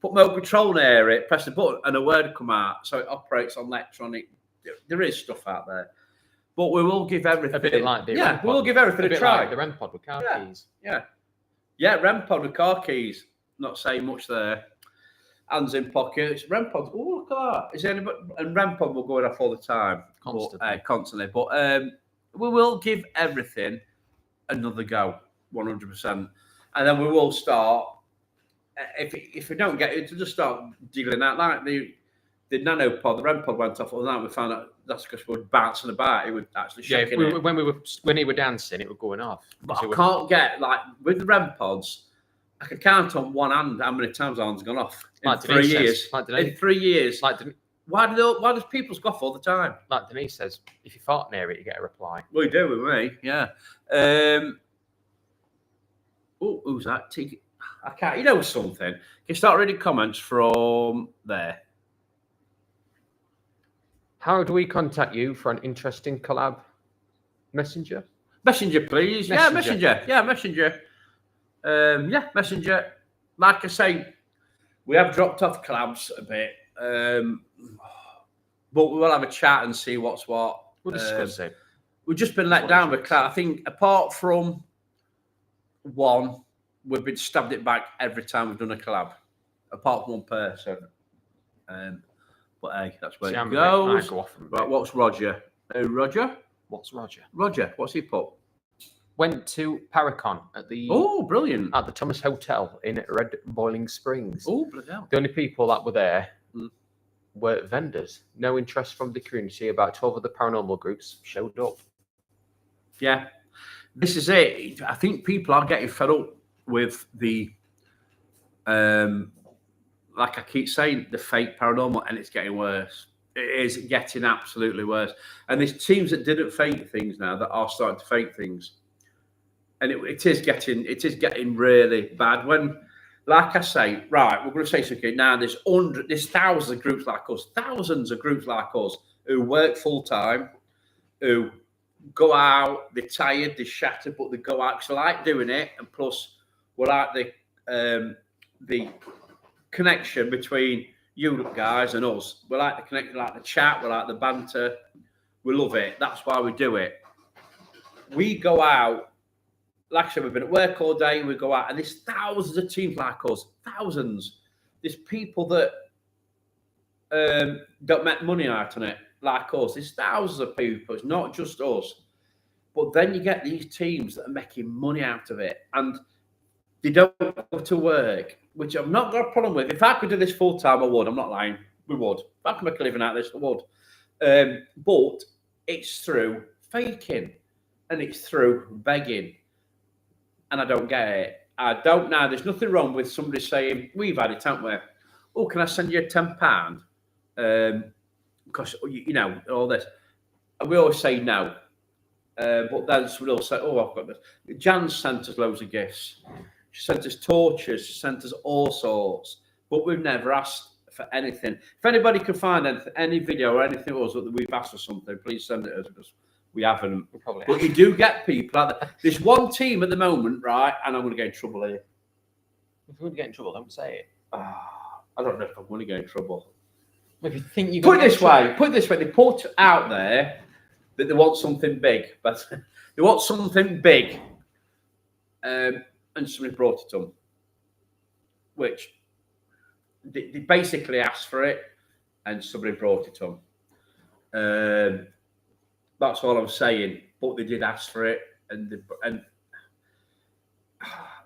Put my control near it, press the button, and a word would come out. So it operates on electronic. There is stuff out there, but we will give everything. A bit like the REM pod. We'll give everything a try. Like the REM pod with car keys. Yeah, REM pod with car keys. Not saying much there. Hands in pockets. REM pods. Oh, look at that. Is anybody? And REM pod will go off all the time, constantly. But we will give everything another go, 100%, and then we will start. If we don't get it, to just start dealing out like the nanopod, the REM pod went off all the night. We found out that's because we were bouncing about. It would actually shake it. When he were dancing, it was going off. But I can't get with the REM pods. I can count on one hand how many times one's gone off in 3 years. In 3 years. Why does people scoff all the time? Like Denise says, if you fart near it, you get a reply. We do with me, yeah. Who's that? I can't. You know something? Can you start reading comments from there? How do we contact you for an interesting collab? Messenger, please. Messenger. Yeah, Messenger. Messenger. Like I say, we have dropped off collabs a bit, but we will have a chat and see what's what. We'll discuss it. We've just been let down with collab. I think apart from one, we've been stabbed it back every time we've done a collab, apart from one person. But But hey, that's where See, it I goes. go off. Right, what's Roger? Roger? What's Roger? Roger, what's he put? Went to Paracon at the Brilliant. at the Thomas Hotel in Red Boiling Springs. Oh, bloody hell. The only people that were there were vendors. No interest from the community. About 12 of the paranormal groups showed up. Yeah, this is it. I think people are getting fed up with the, like I keep saying, the fake paranormal, and it's getting worse. It is getting absolutely worse. And there's teams that didn't fake things now that are starting to fake things. And it is getting really bad. When, like I say, right, we're going to say something now. There's thousands of groups like us, who work full time, who go out. They're tired, they're shattered, but they go out because they like doing it. And plus, we like the connection between you guys and us. We like the connection, like the chat, we like the banter. We love it. That's why we do it. We go out. Like I said, we've been at work all day. We go out, and there's thousands of teams like us. Thousands. There's people that don't make money out on it, like us. There's thousands of people. It's not just us. But then you get these teams that are making money out of it, and they don't go to work, which I've not got a problem with. If I could do this full time, I would. I'm not lying. We would. If I could make a living out of this, I would. But it's through faking, and it's through begging. And I don't get it. I don't know. There's nothing wrong with somebody saying, we've had it, haven't we? Oh, can I send you £10? Because, you know, all this. And we always say no. But then somebody will say, oh, I've got this. Jan sent us loads of gifts. She sent us torches. She sent us all sorts. But we've never asked for anything. If anybody can find anything, any video or anything else that we've asked for something, please send it us, because we haven't. But you do get people out there. There's one team at the moment, right? And I'm going to get in trouble here. If you want to get in trouble, don't say it. I don't know if I'm going to get in trouble. If you think you put it this way, they put out there that they want something big, but they want something big, and somebody brought it to them, which they basically asked for it, and somebody brought it to them. That's all I'm saying. But they did ask for it, and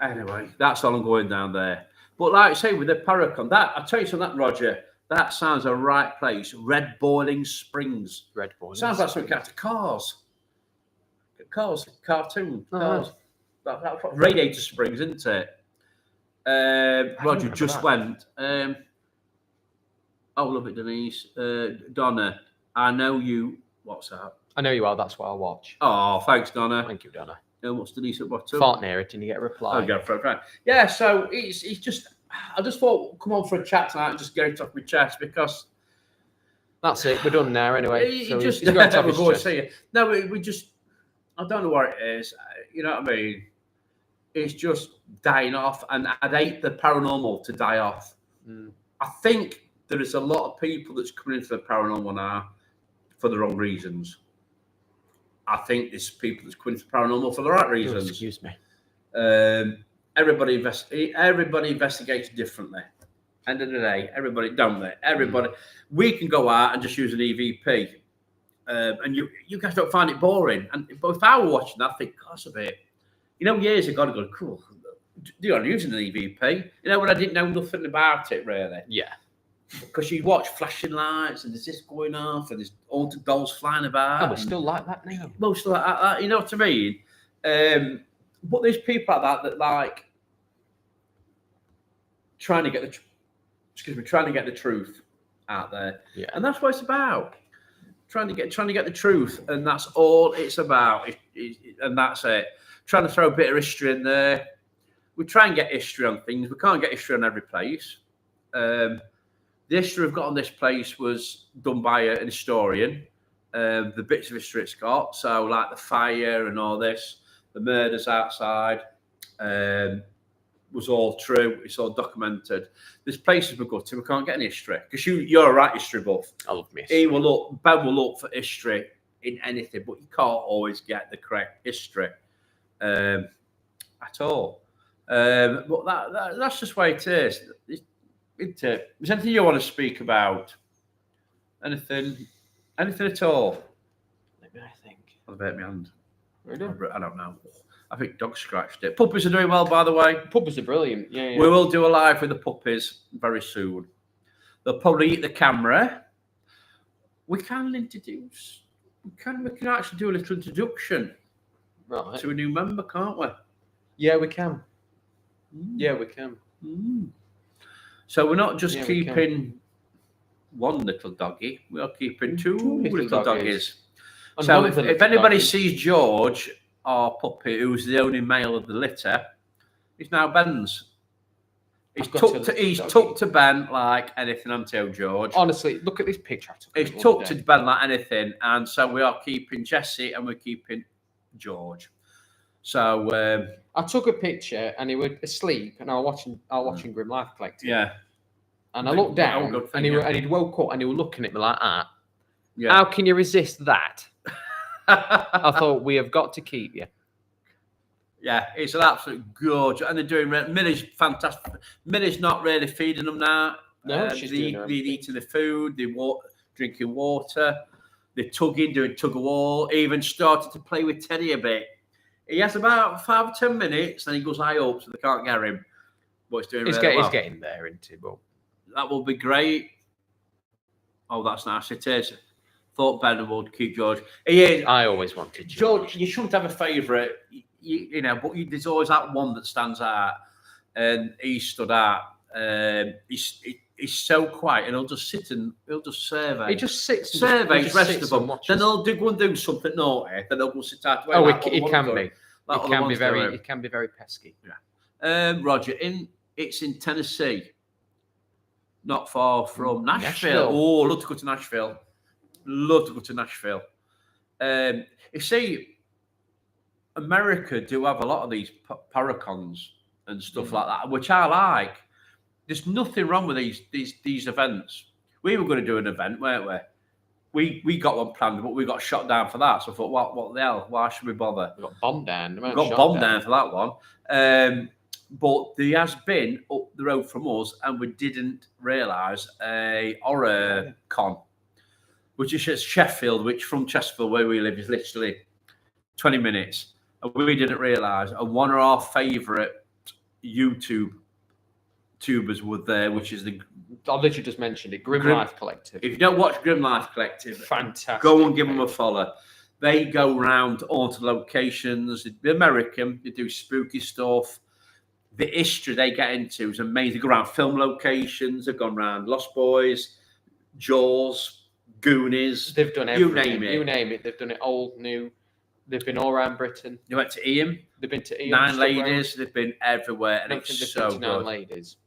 anyway, that's all I'm going down there. But like I say, with the Paracon, I'll tell you something, Roger, that sounds a right place. Red Boiling Springs. Red Boiling sounds like something out of Cars. Cars, cartoon. Cars. That's what Radiator Springs, isn't it? Roger just went. Oh, love it, Denise. Donna, I know you. What's that? I know you are. That's what I watch. Oh, thanks, Donna. Thank you, Donna. What's Denise at bottom? Fart near it and you get a reply. Oh, go for it. Yeah, so it's just, I just thought, come on for a chat tonight and just get it off my chest, because that's it. We're done now anyway. So he's got to have a see. No, we just, I don't know what it is. You know what I mean? It's just dying off, and I'd hate the paranormal to die off. I think there is a lot of people that's coming into the paranormal now for the wrong reasons. I think there's people that's coming into the paranormal for the right reasons. Oh, excuse me. Everybody investigates differently. End of the day, everybody, don't they? Everybody, we can go out and just use an EVP, and you guys don't find it boring. But if I were watching that, I think, gosh, a bit. You know, years ago, I go, cool. You're using an EVP. You know, when I didn't know nothing about it, really. Yeah. Because you watch flashing lights and there's this going off and there's haunted dolls flying about. Oh, we're still like that now. Most of that, you know what I mean? But there's people like that like trying to get the truth out there. Yeah. And that's what it's about. Trying to get the truth, and that's all it's about. And that's it. Trying to throw a bit of history in there. We try and get history on things. We can't get history on every place. The history we've got on this place was done by an historian. The bits of history it's got, so like the fire and all this, the murders outside, was all true. It's all documented. There's places we go to, we can't get any history, because you're a right history buff. I love history. Ben will look for history in anything, but you can't always get the correct history at all. But that's just the way it is. Is there anything you want to speak about? Anything at all? Let me think. I'll bet my hand. Really? I don't know. I think dog scratched it. Puppies are doing well, by the way. Puppies are brilliant. Yeah. We will do a live with the puppies very soon. They'll probably eat the camera. We can introduce. We can actually do a little introduction to a new member, can't we? Yeah, we can. Yeah, we can. So we're not just keeping one little doggy. We are keeping two little doggies. So if anybody sees George, our puppy, who's the only male of the litter, he's now Ben's. He's tucked to Ben like anything until George. Honestly, look at this picture. He's tucked to Ben like anything, and so we are keeping Jesse and we're keeping George. So I took a picture and he was asleep, and I was watching Grim Life Collective. Yeah. And I looked down, and he'd woke up, and he was looking at me like that. Yeah. How can you resist that? I thought, we have got to keep you. Yeah, it's an absolute gorgeous, and they're doing. Millie's fantastic. Millie's not really feeding them now. No, she's they're eating the food. They're drinking water. They're tugging, doing tug of war. Even started to play with Teddy a bit. He has about 5 or 10 minutes, and he goes high up, so they can't get him. But he's doing really well. He's getting there, isn't he? But that will be great. Oh, that's nice. It is. Thought Ben would keep George. He is. I always wanted George. You shouldn't have a favourite, you know, but there's always that one that stands out, and he stood out. He's so quiet, and he'll just sit and he'll just survey. He just sits. Surveys rest of them. Then they'll go and do something naughty. Then they'll go sit out. Oh, it can be. It can be very pesky. Yeah. Roger, it's in Tennessee, not far from Nashville. Oh, love to go to Nashville. You see, America do have a lot of these paracons and stuff like that, which I like. There's nothing wrong with these events. We were going to do an event, weren't we? We got one planned, but we got shot down for that. So I thought, what the hell? Why should we bother? We got bombed down. We got bombed down for that one. But there has been up the road from us, and we didn't realise a horror con, which is at Sheffield, which from Chesterfield, where we live, is literally 20 minutes. And we didn't realise. And one of our favourite YouTube tubers were there, which is the... I literally just mentioned it, Grim Life Collective. If you don't watch Grim Life Collective, fantastic. Go and give them a follow. They go round haunted locations. They're American. They do spooky stuff. The history they get into is amazing. They go around film locations. They've gone around Lost Boys, Jaws, Goonies. They've done everything. You name it. They've done it old, new. They've been all around Britain. They went to Ian. They've been to Ian. 9 Ladies. They've been everywhere, and it's so good. 9 Ladies.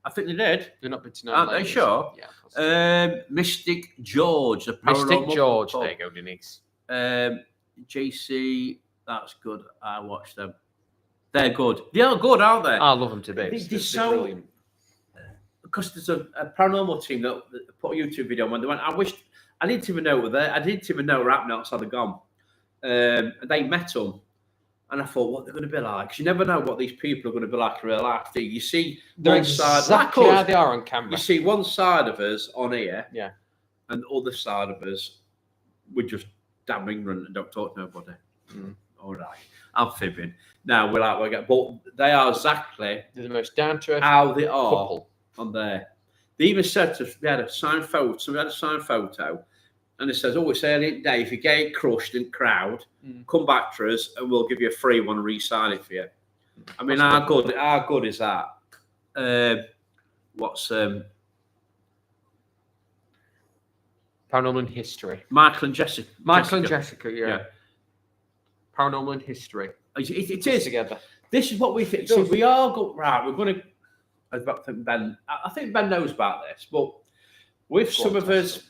I think they did. They're not been to 9 Aren't Ladies. They sure? Yeah. Mystic George. The Mystic George. There you go, Denise. JC. That's good. I watched them. They're good. They are good, aren't they? I love them to bits. They're so brilliant. Because there's a paranormal team that put a YouTube video on when they went. I didn't even know what I didn't even know what happened outside the gone. And they met them, and I thought, what they're going to be like? Because you never know what these people are going to be like in real life. You see, they're exactly how they are on camera. You see one side of us on here, yeah, and the other side of us, we're just damn ignorant and don't talk to nobody. All right, I'm fibbing. Now but they are exactly the most down to earth how they are couple on there. They even said to us, we had a signed photo. And it says, it's early in the day. If you get crushed in crowd, come back to us and we'll give you a free one and re-sign it for you. I mean, how good is that? Paranormal in History. Michael and Jessica. And Jessica, yeah. Paranormal in History. It is. Together. This is what we think. See, we are good. Right, we're going to... I think Ben knows about this, but with some of us...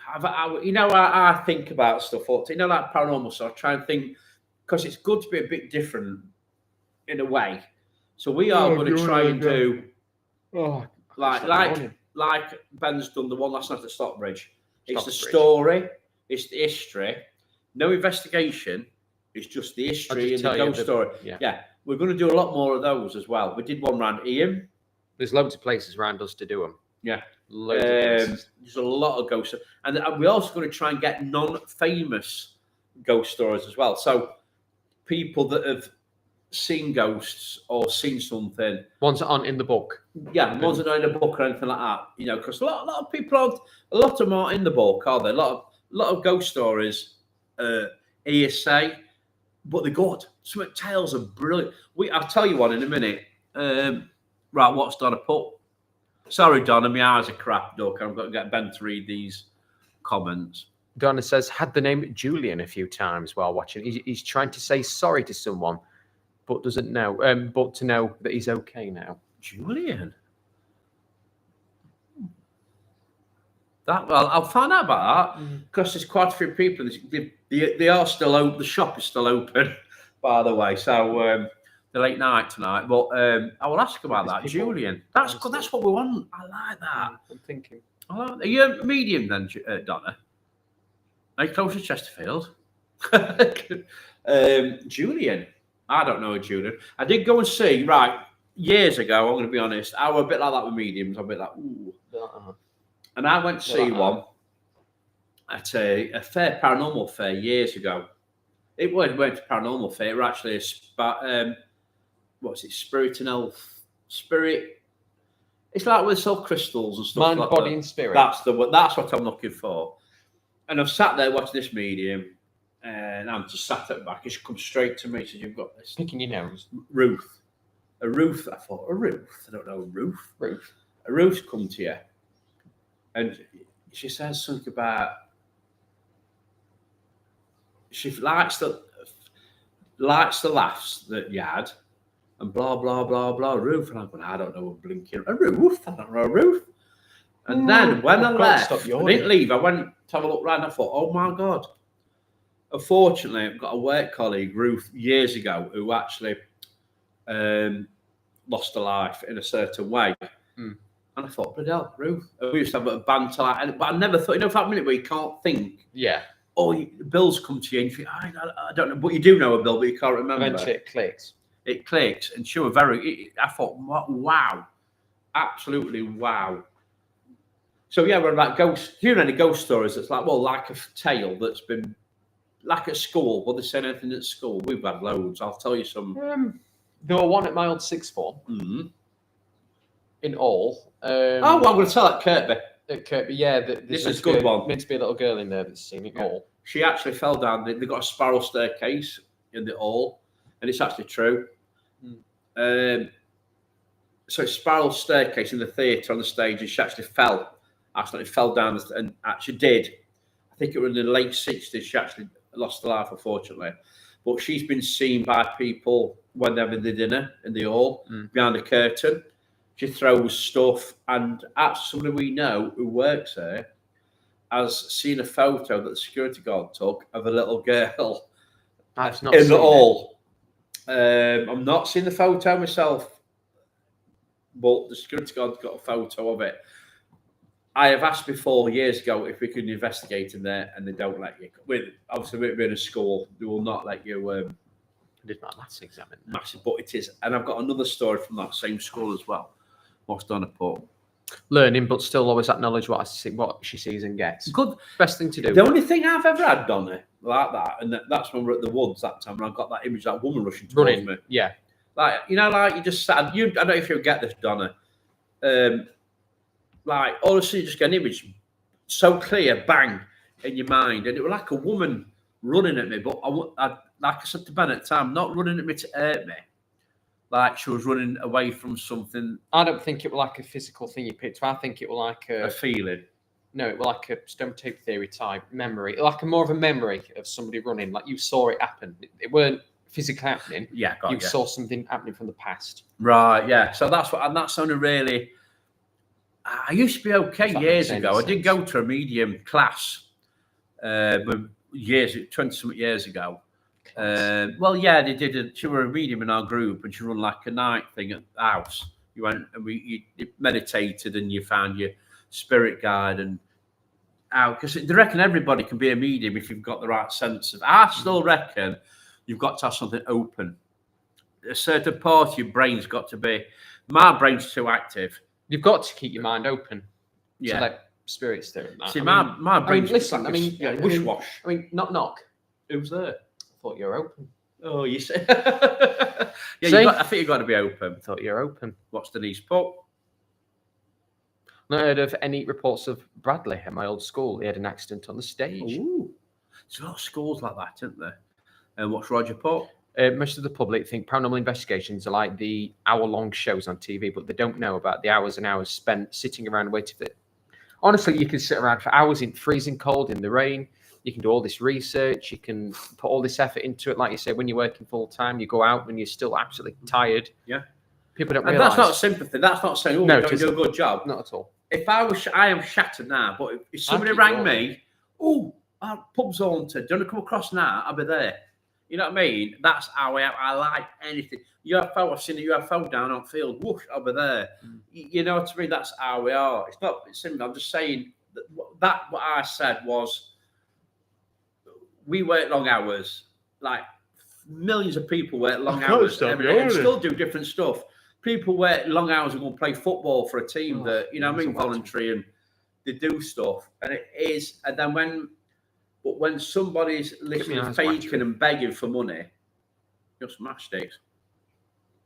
I think about stuff, like paranormal stuff. I try and think, because it's good to be a bit different in a way. So we are going to try and do, like Ben's done the one last night at Stockbridge. It's the story, it's the history, no investigation. It's just the history and the ghost story. Yeah, we're going to do a lot more of those as well. We did one around Ian. There's loads of places around us to do them. Yeah. Loads of ghosts. There's a lot of ghosts. And we're also going to try and get non-famous ghost stories as well. So people that have seen ghosts or seen something. Ones that aren't in the book. Yeah, ones that are in a book or anything like that. You know, because a lot of people aren't, a lot of them aren't in the book, are there? A lot of ghost stories, hearsay, but they're good. Some of the tales are brilliant. I'll tell you one in a minute. Right, what's Donna put? Sorry, Donna, my eyes are crap, Duck. I've got to get Ben to read these comments. Donna says, had the name Julian a few times while watching. He's trying to say sorry to someone, but doesn't know. But to know that he's okay now. Julian? I'll find out about that because there's quite a few people. They are still open. The shop is still open, by the way. So the late night tonight. But I will ask about that, Julian. That's good. That's what we want. I like that. I'm thinking. Are you a medium then, Donna? Are you close to Chesterfield? Julian. I don't know a Julian. I did go and see, right, years ago, I'm going to be honest, I was a bit like that with mediums. I'm a bit like, ooh. And I went to see one at a fair, paranormal fair years ago. It weren't a paranormal fair. It was actually Spirit and Elf? Spirit. It's like with self crystals and stuff. Mind, like body, that. and spirit. That's what I'm looking for. And I've sat there watching this medium, and I'm just sat at the back. She comes straight to me. She said, "You've got this." Picking your nose. Ruth. A Ruth. I thought, a Ruth. I don't know, Ruth. Ruth. A Ruth come to you. And she says something about she likes the laughs that you had, and blah blah blah blah. Ruth, and I'm going, I don't know a blinking a Ruth. I don't know a Ruth. And then when I left, I didn't leave. I went to have a look round. I thought, oh my god. Unfortunately, I've got a work colleague, Ruth, years ago, who actually lost her life in a certain way. And I thought, bloody hell, Ruth. We used to have a banter, but I never thought, you know, that minute where you can't think. Yeah. Oh, bills come to you and you think, I don't know, but you do know a bill, but you can't remember. Eventually it clicks. It clicks. And she was I thought, wow. Absolutely wow. So yeah, we're about ghosts. Hearing any ghost stories that's like, well, like a tale that's been, like at school. Will they say anything at school? We've had loads. I'll tell you some. There were one at my old sixth form. Mm-hmm. In all. I'm going to tell at Kirkby. At Kirkby, yeah. This is a good one. Meant to be a little girl in there that's seen it all. She actually fell down. They got a spiral staircase in the hall, and it's actually true. So it's spiral staircase in the theatre on the stage, and she actually fell. Absolutely fell down, and actually did. I think it was in the late 60s. She actually lost her life, unfortunately. But she's been seen by people when they're having the dinner in the hall, behind the curtain. She throws stuff, and actually somebody we know who works there has seen a photo that the security guard took of a little girl in the hall. I'm not seeing the photo myself, but the security guard got a photo of it. I have asked before years ago if we could investigate in there, and they don't let you. Obviously, we're in a school; they will not let you. I did my last examine. Massive, but it is. And I've got another story from that same school as well. What's Donna put? Learning, but still always acknowledge what she sees and gets. Good. Best thing to do. The only thing I've ever had, Donna, like that, and that's when we were at the woods that time, and I got that image of that woman rushing towards me. Yeah. Like, you know, like you just sat. I don't know if you'll get this, Donna. Like, all of a sudden, you just get an image so clear, bang, in your mind. And it was like a woman running at me, but I like I said to Ben at the time, not running at me to hurt me. Like she was running away from something. I don't think it was like a physical thing you picked up. I think it was like a feeling. No, it was like a stone tape theory type memory. Like more of a memory of somebody running. Like you saw it happen. It weren't physically happening. Yeah, you saw something happening from the past. Right, yeah. So that's what, and that's only really. I used to be okay years ago. I did go to a medium class, 20-something years ago. Well, yeah, they did. She was a medium in our group, and she run like a night thing at the house. You went and you meditated, and you found your spirit guide, and because they reckon everybody can be a medium if you've got the right sense of. I still reckon you've got to have something open. A certain part of your brain's got to be. My brain's too active. You've got to keep your mind open. to let spirits there. And that. See, my brain's listen. wish wash. I mean, knock. Who's there? I thought you were open. Oh, you say? I think you've got to be open. I thought you were open. What's Denise put? Not heard of any reports of Bradley at my old school. He had an accident on the stage. Ooh. There's a lot of schools like that, isn't there? And what's Roger put? Most of the public think paranormal investigations are like the hour-long shows on TV, but they don't know about the hours and hours spent sitting around waiting for it. Honestly, you can sit around for hours in freezing cold, in the rain. You can do all this research. You can put all this effort into it. Like you say, when you're working full-time, you go out when you're still absolutely tired. Yeah. People don't realise. realise. That's not sympathy. That's not saying, oh, no, you don't do a good job. Not at all. If I am shattered now, but if somebody rang me, oh, our pub's haunted. Do you want to come across now? I'll be there. You know what I mean? That's how I like anything. UFO, I've seen a UFO down on field. Whoosh, I'll be there. You know what I mean? That's how we are. It's simple. I'm just saying that what I said was we work long hours. Like millions of people work long hours every day and still do different stuff. People work long hours and go play football for a team that, you know what I mean, voluntary, and they do stuff. And it is, and then when somebody's listening, faking and begging for money, you're smash sticks.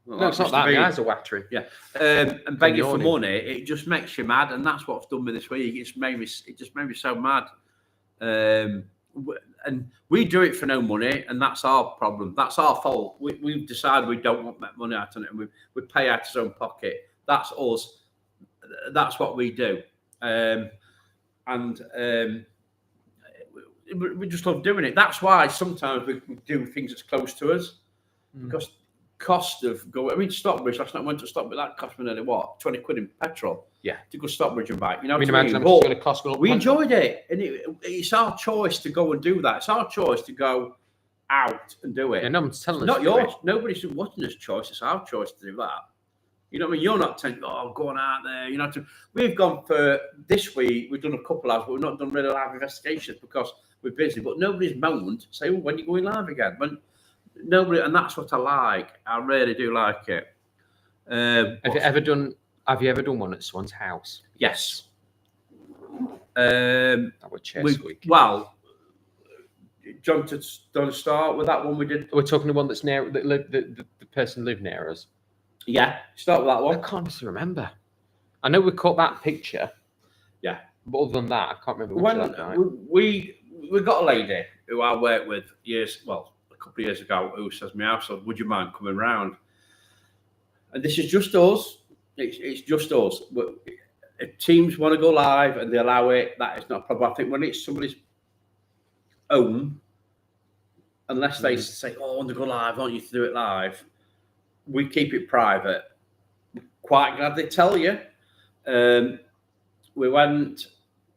Well, no, it's not that. The eyes are watery. Yeah, and begging for money, it just makes you mad, and that's what's done me this week. It just made me so mad. And we do it for no money, and that's our problem. That's our fault. We've decided we don't want that money out of it, and we pay out of our own pocket. That's us. That's what we do. We just love doing it. That's why sometimes we do things that's close to us, because cost of going. I mean, Stockbridge last night. I went to Stockbridge. That cost me nearly what, 20 quid in petrol. Yeah, to go Stockbridge and back. You know, imagine how much it's going to cost. We enjoyed it, and it's our choice to go and do that. It's our choice to go out and do it. Yeah, no one's telling us. Not yours. Nobody's watching us choice. It's our choice to do that. You know what I mean? You're not telling, oh, going out there. You know, we've gone for this week. We've done a couple hours, but we've not done really live investigations because we're busy. But nobody's moaned. Say, oh, when are you going live again? When nobody, and that's what I like. I really do like it. Have you ever done one at someone's house? Yes. That was chess week. Well, do you want to start with that one we did? We're talking the one that's near the person lived near us. Yeah, start with that one. I can't honestly remember. I know we caught that picture. Yeah, but other than that, I can't remember. When we got a lady who I worked with a couple of years ago, who says, "My household, would you mind coming round?" And this is just us. It's just us. If teams want to go live and they allow it, that is not a problem. I think when it's somebody's own, unless they say, "Oh, I want to go live, I want you to do it live," we keep it private. Quite glad they tell you. We went.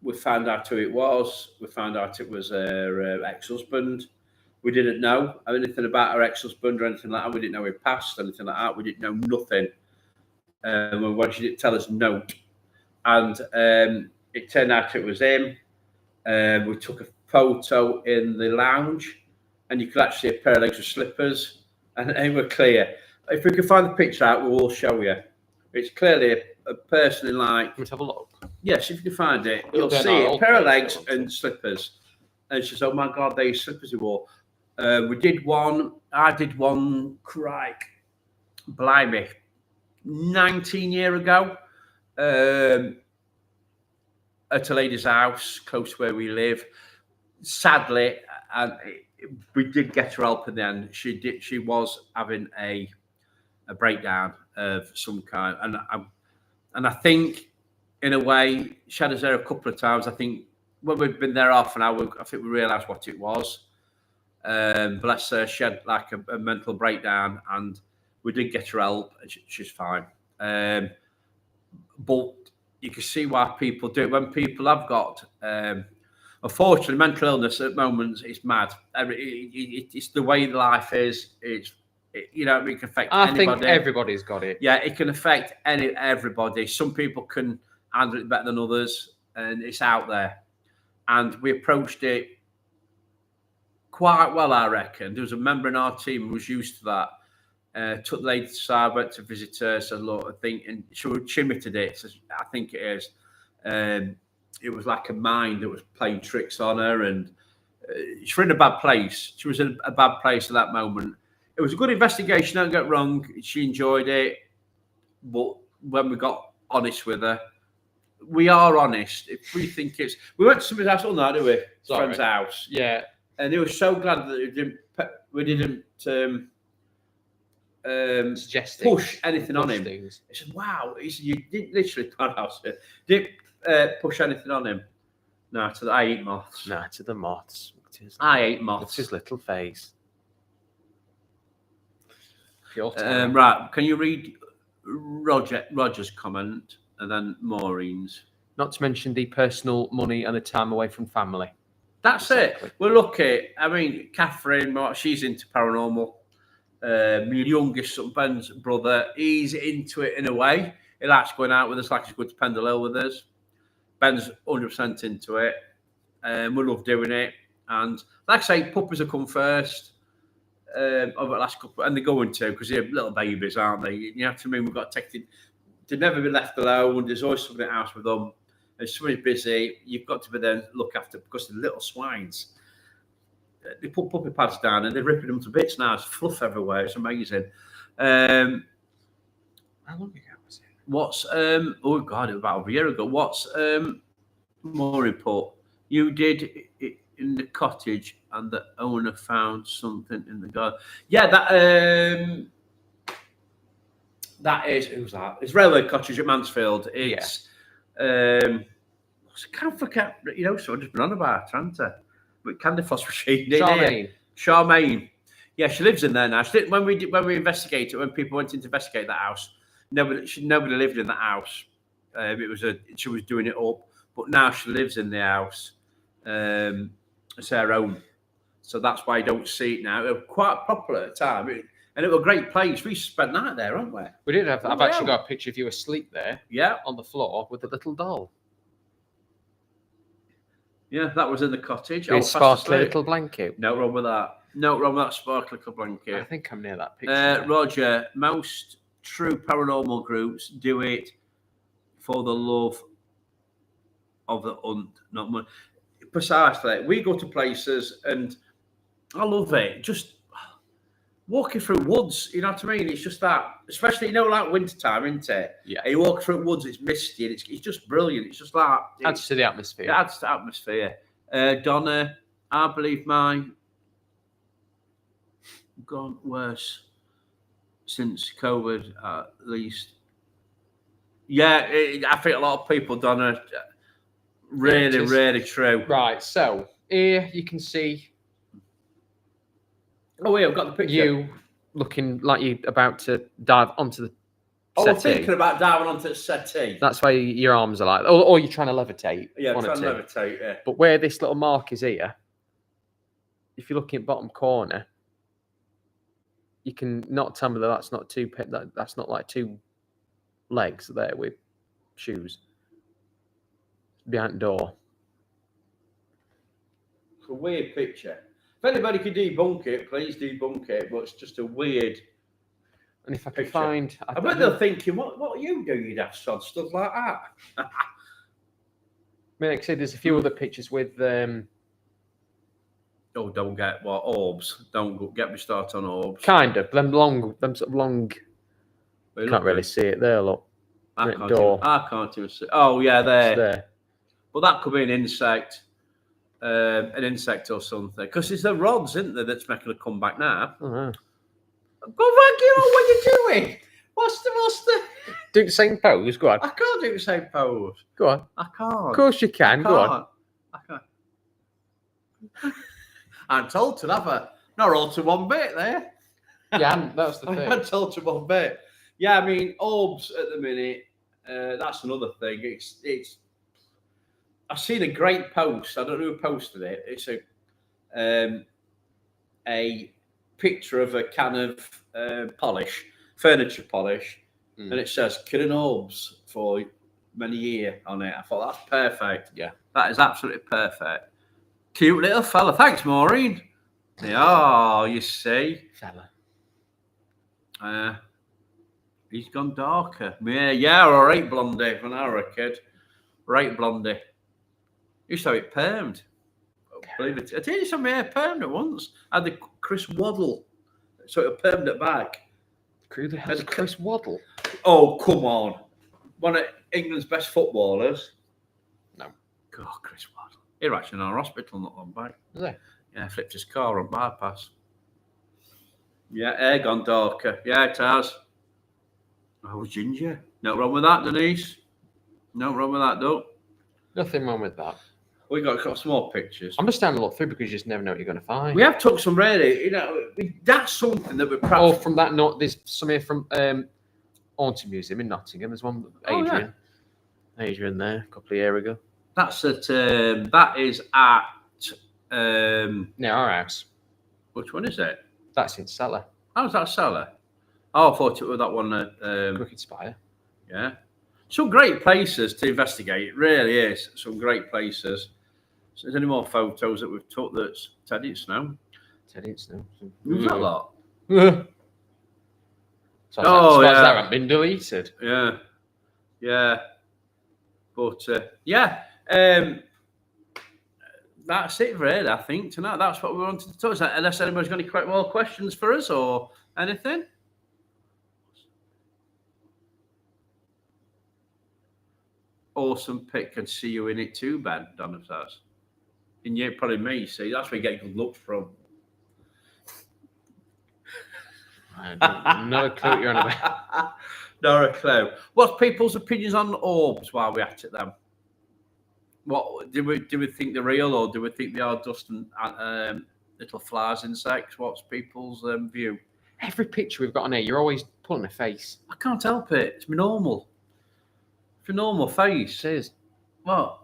We found out who it was. We found out it was her ex-husband. We didn't know anything about her ex-husband or anything like that. We didn't know he passed, anything like that. We didn't know nothing. When she didn't tell us note. And it turned out it was him. We took a photo in the lounge, and you could actually see a pair of legs with slippers, and they were clear. If we can find the picture out, we will show you. It's clearly a person in like... Let's have a look. Yes, if you can find it, you'll see a pair of legs and slippers. And she says, "Oh my God, these slippers he wore." We did one. I did one, crike, blimey, 19 years ago, at a lady's house close to where we live. Sadly, and we did get her help in the end. She was having a breakdown of some kind, and I think, in a way, she had us there a couple of times. I think when we'd been there half an hour, I think we realised what it was. Bless her, she had like a mental breakdown, and we did get her help, and she's fine. But you can see why people do it. When people have got, unfortunately, mental illness at moments, it's mad. It's the way life is. It can affect anybody. I think everybody's got it. Yeah, it can affect everybody. Some people can handle it better than others, and it's out there. And we approached it quite well, I reckon. There was a member in our team who was used to that. Took the lady to side, went to visit her, said, "Look, I think," and she admitted it. Says, "I think it is." It was like a mind that was playing tricks on her, and she's in a bad place. She was in a bad place at that moment. It was a good investigation, don't get wrong. She enjoyed it. But when we got honest with her, we are honest. If we think it's... We went to somebody's house all night, didn't we? Friend's house. Yeah. And they were so glad that we didn't push anything on him. Things. He said, wow. He said, you didn't literally... Didn't push anything on him. No, I eat moths. No, to the moths. I ate moths. It's his little face. Right, can you read Roger's comment and then Maureen's? Not to mention the personal money and the time away from family. That's exactly it. We're lucky. I mean, Catherine, she's into paranormal. My youngest son, Ben's brother, he's into it in a way. He likes going out with us, like he's going to Pendle Hill with us. Ben's 100% into it. We love doing it. And like I say, puppies have come first. Over the last couple, and they're going to, because they're little babies, aren't they? You have to mean we've got to take it. They've never been left alone. There's always somebody at the house with them. If somebody's busy, you've got to be there and look after, because they're little swines. They put puppy pads down and they're ripping them to bits now. There's fluff everywhere. It's amazing. How long ago was it? What's oh god, it was about a year ago. What's Maureen put? You did it in the cottage and the owner found something in the garden. Yeah, that is, who's that? It's Railway Cottage at Mansfield. It's I can't forget, you know, so I've just been on about it, haven't I? But Candy Floss machine. Charmaine. Yeah, she lives in there now. When we investigated, when people went in to investigate that house, nobody lived in that house. She was doing it up, but now she lives in the house. It's her own, so that's why you don't see it now. It was quite popular at the time, and it was a great place. We spent the night there, haven't we? We did have. I've actually got a picture of you asleep there. Yeah, on the floor with a little doll. Yeah, that was in the cottage. A sparkly little blanket. No wrong with that. No wrong with that sparkly little blanket. I think I'm near that picture. Roger, most true paranormal groups do it for the love of the hunt, not money. Precisely. We go to places and I love it. Just walking through woods, you know what I mean? It's just that, especially, you know, like wintertime, isn't it? Yeah. And you walk through woods, it's misty and it's just brilliant. It's just like... Adds to the atmosphere. It adds to the atmosphere. Donna, I believe mine gone worse since COVID, at least. Yeah, I think a lot of people, Donna... Really true. Right, so here you can see. Oh, yeah, I've got the picture. You looking like you're about to dive onto the settee. I'm thinking about diving onto the settee. That's why your arms are like, or you're trying to levitate. Yeah, trying to levitate, yeah. But where this little mark is here, if you're looking at bottom corner, you can not tell me that that's not that's not like two legs there with shoes. Behind the door. It's a weird picture. If anybody could debunk it, please debunk it. But it's just a weird. And if I can find, I bet they're thinking, "What are you doing? You daft sod, stuff like that." I mean, like I said, there's a few other pictures with. Oh, don't get orbs. Don't get me started on orbs. Kind of them sort of long. You can't really see it there. Look. I can't even see. Oh yeah, there. But that could be an insect or something. Because it's the rods, isn't there, that's making a comeback now. Uh-huh. Go back here, what are you doing? What's the... Do the same pose, go on. I can't do the same pose. Go on. I can't. Of course you can, go on. I can't. I'm told to have a... Not all to one bit there. Yeah, that's the thing. I'm told to one bit. Yeah, I mean, orbs at the minute, that's another thing. It's. I've seen a great post. I don't know who posted it. It's a picture of a can of furniture polish, and it says "killing orbs for many years" on it. I thought that's perfect. Yeah, that is absolutely perfect. Cute little fella. Thanks, Maureen. Yeah, you see, fella. He's gone darker. Yeah, all right, Blondie, when I was a kid. Right, blondie. Used to have it permed. Believe it. I did used to have my hair permed at once. I had the Chris Waddle. So it permed at back. Who the hell's Chris Waddle? Oh, come on. One of England's best footballers. No. God, Chris Waddle. He was actually in our hospital not long back. Was he? Yeah, flipped his car on bypass. Yeah, hair gone darker. Yeah, it has. Oh, ginger. No wrong with that, Denise. No wrong with that, though. Nothing wrong with that. We got some more pictures. I'm just having a look through because you just never know what you're going to find. We have took some really, that's something that we're perhaps... Oh, from that note, there's some here from Haunted Museum in Nottingham. There's one, Adrian. Adrian there, a couple of years ago. That's at, that is at... Near our house. Which one is it? That's in Cellar. Oh, is that Cellar? Oh, I thought it was that one at... Crooked Spire. Yeah. Some great places to investigate. It really is. Some great places. So there's any more photos that we've took that's Ted Eat Snow? Ted Eat Snow. Who's that lot? So that hasn't been deleted. Yeah. Yeah. But, yeah. That's it, really, I think, tonight. That's what we wanted to talk about. Unless anybody's got any more questions for us or anything. Awesome pick and see you in it too, Ben, Donna says. And yeah, probably me, see. That's where you get good looks from. Not a clue what you're on about. Not a clue. What's people's opinions on orbs while we're at it then? What do we think they're real, or do we think they are dust and little flies, insects? What's people's view? Every picture we've got on here, you're always pulling a face. I can't help it. It's my normal. It's my normal face. It is. What?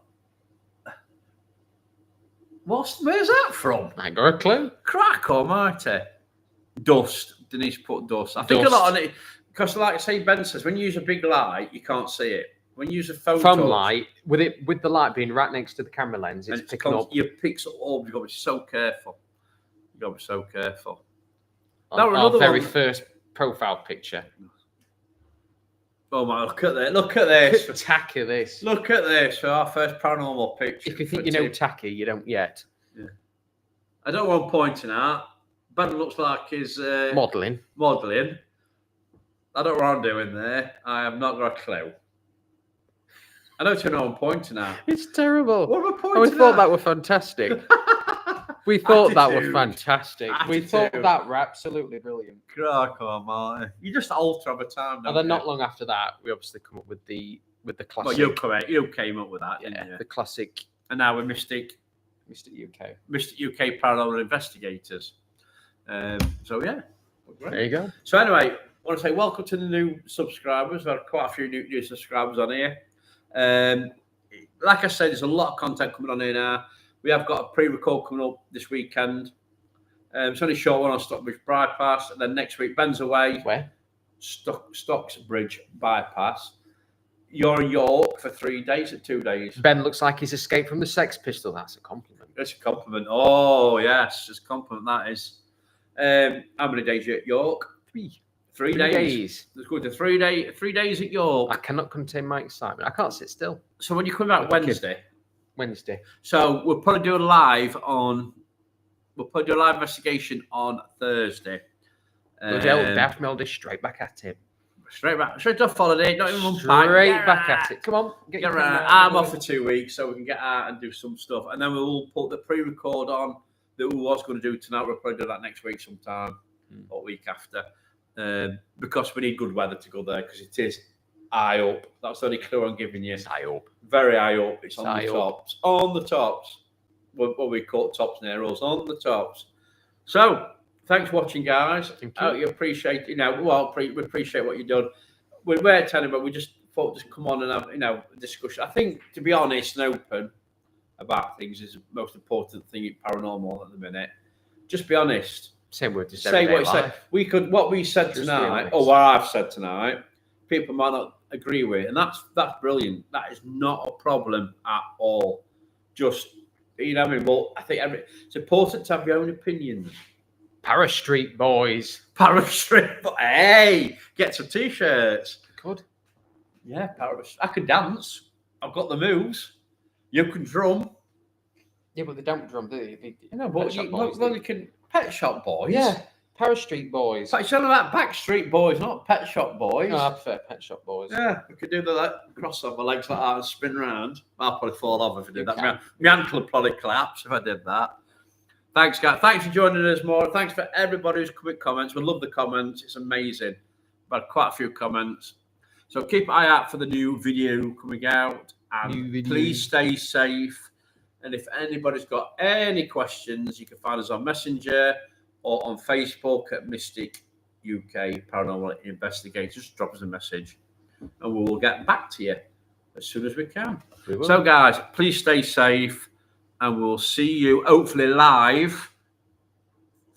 Where's that from? I ain't got a clue. Crack almighty. Dust. Denise put dust. I think a lot on it, because like I say, Ben says, when you use a big light, you can't see it. When you use a foam light, with the light being right next to the camera lens, it's picking up. You pick up orbs. You've got to be so careful. You've got to be so careful. Our very first profile picture. Oh my! Look at that! Look at this! Tacky this! Look at this for our first paranormal picture. If you think you know tacky, you don't yet. Yeah. I don't want pointing out. Ben looks like he's modelling. Modelling. I don't know what I'm doing there. I have not got a clue. I don't even know what I'm pointing at. It's terrible. What am I pointing We thought that were fantastic. We thought that were fantastic. We thought that were absolutely brilliant. Crack on, mate. You just alter over time. And then not long after that, we obviously come up with the classic. Well, you came up with that, didn't you? The classic. And now we're Mystic UK Paranormal Investigators. So yeah. There you go. So anyway, I want to say welcome to the new subscribers. There are quite a few new subscribers on here. Like I said, there's a lot of content coming on here now. We have got a pre-record coming up this weekend. It's only a short one on Stockbridge Bypass, and then next week Ben's away. Where? Stockbridge Bypass. You're in York for 3 days or 2 days. Ben looks like he's escaped from the Sex Pistol. That's a compliment. That's a compliment. Oh yes, it's a compliment. That is. How many days are you at York? 3 days. Let's go to 3 days at York. I cannot contain my excitement. I can't sit still. So when you come back Wednesday. So we'll probably do a live investigation on Thursday. Daft Melody straight back at him. Straight off holiday, not even one straight back at it. Come on, get right. I'm off for 2 weeks, so we can get out and do some stuff, and then we'll put the pre-record on that we was going to do tonight. We'll probably do that next week sometime or week after, because we need good weather to go there, because it is eye up. That's the only clue I'm giving you. It's eye up. Very eye up. It's on the tops. On the tops. What we call tops near us. On the tops. So, thanks for watching, guys. Thank you. You appreciate, we appreciate what you've done. We're telling, but we just thought just come on and have, a discussion. I think, to be honest and open about things is the most important thing in paranormal at the minute. Just be honest. Same word. Say what you said. What we said tonight, or what I've said tonight, people might not agree with, and that's brilliant. That is not a problem at all. Just, Well, I think it's important to have your own opinions. Para Street Boys. Hey, get some t-shirts. Could. Yeah, I could dance. I've got the moves. You can drum. Yeah, but they don't drum, do they? No, but you can Pet Shop Boys. Yeah, Para Street Boys. It's all about Backstreet Boys, not Pet Shop Boys. No, I prefer Pet Shop Boys. Yeah, we could do that. Cross over legs like that and spin round. I'll probably fall over if I did that. can. My ankle would probably collapse if I did that. Thanks, guys. Thanks for joining us more. Thanks for everybody who's come with comments. We love the comments. It's amazing. We've had quite a few comments. So keep an eye out for the new video coming out. And please stay safe. And if anybody's got any questions, you can find us on Messenger or on Facebook at Mystic UK Paranormal Investigators. Just drop us a message and we will get back to you as soon as we can. So, guys, please stay safe. And we'll see you hopefully live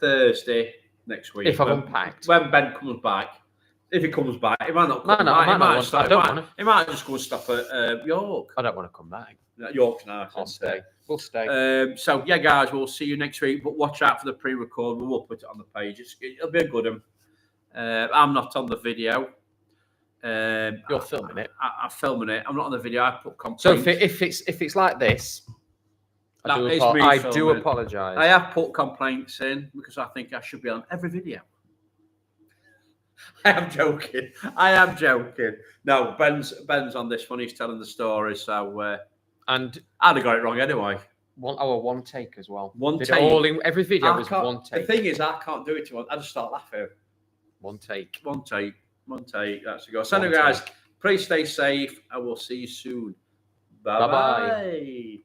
Thursday next week. If I've unpacked. When Ben comes back. If he comes back, he might not come back. He might just go and stop at York. I don't want to come back. York's nice. I'll stay. We'll stay. So, yeah, guys, we'll see you next week. But watch out for the pre-record. We will put it on the page. It'll be a good one. I'm not on the video. You're filming it. I'm filming it. I'm not on the video. I put complaints. So if it's like this, I do apologise. I have put complaints in because I think I should be on every video. I am joking. No, Ben's on this one. He's telling the story. So and I'd have got it wrong anyway. One take as well. One Did take. it all in every video was one take. The thing is, I can't do it to one. I just start laughing. One take. That's the go. So, anyway, guys, please stay safe, and we'll see you soon. Bye bye.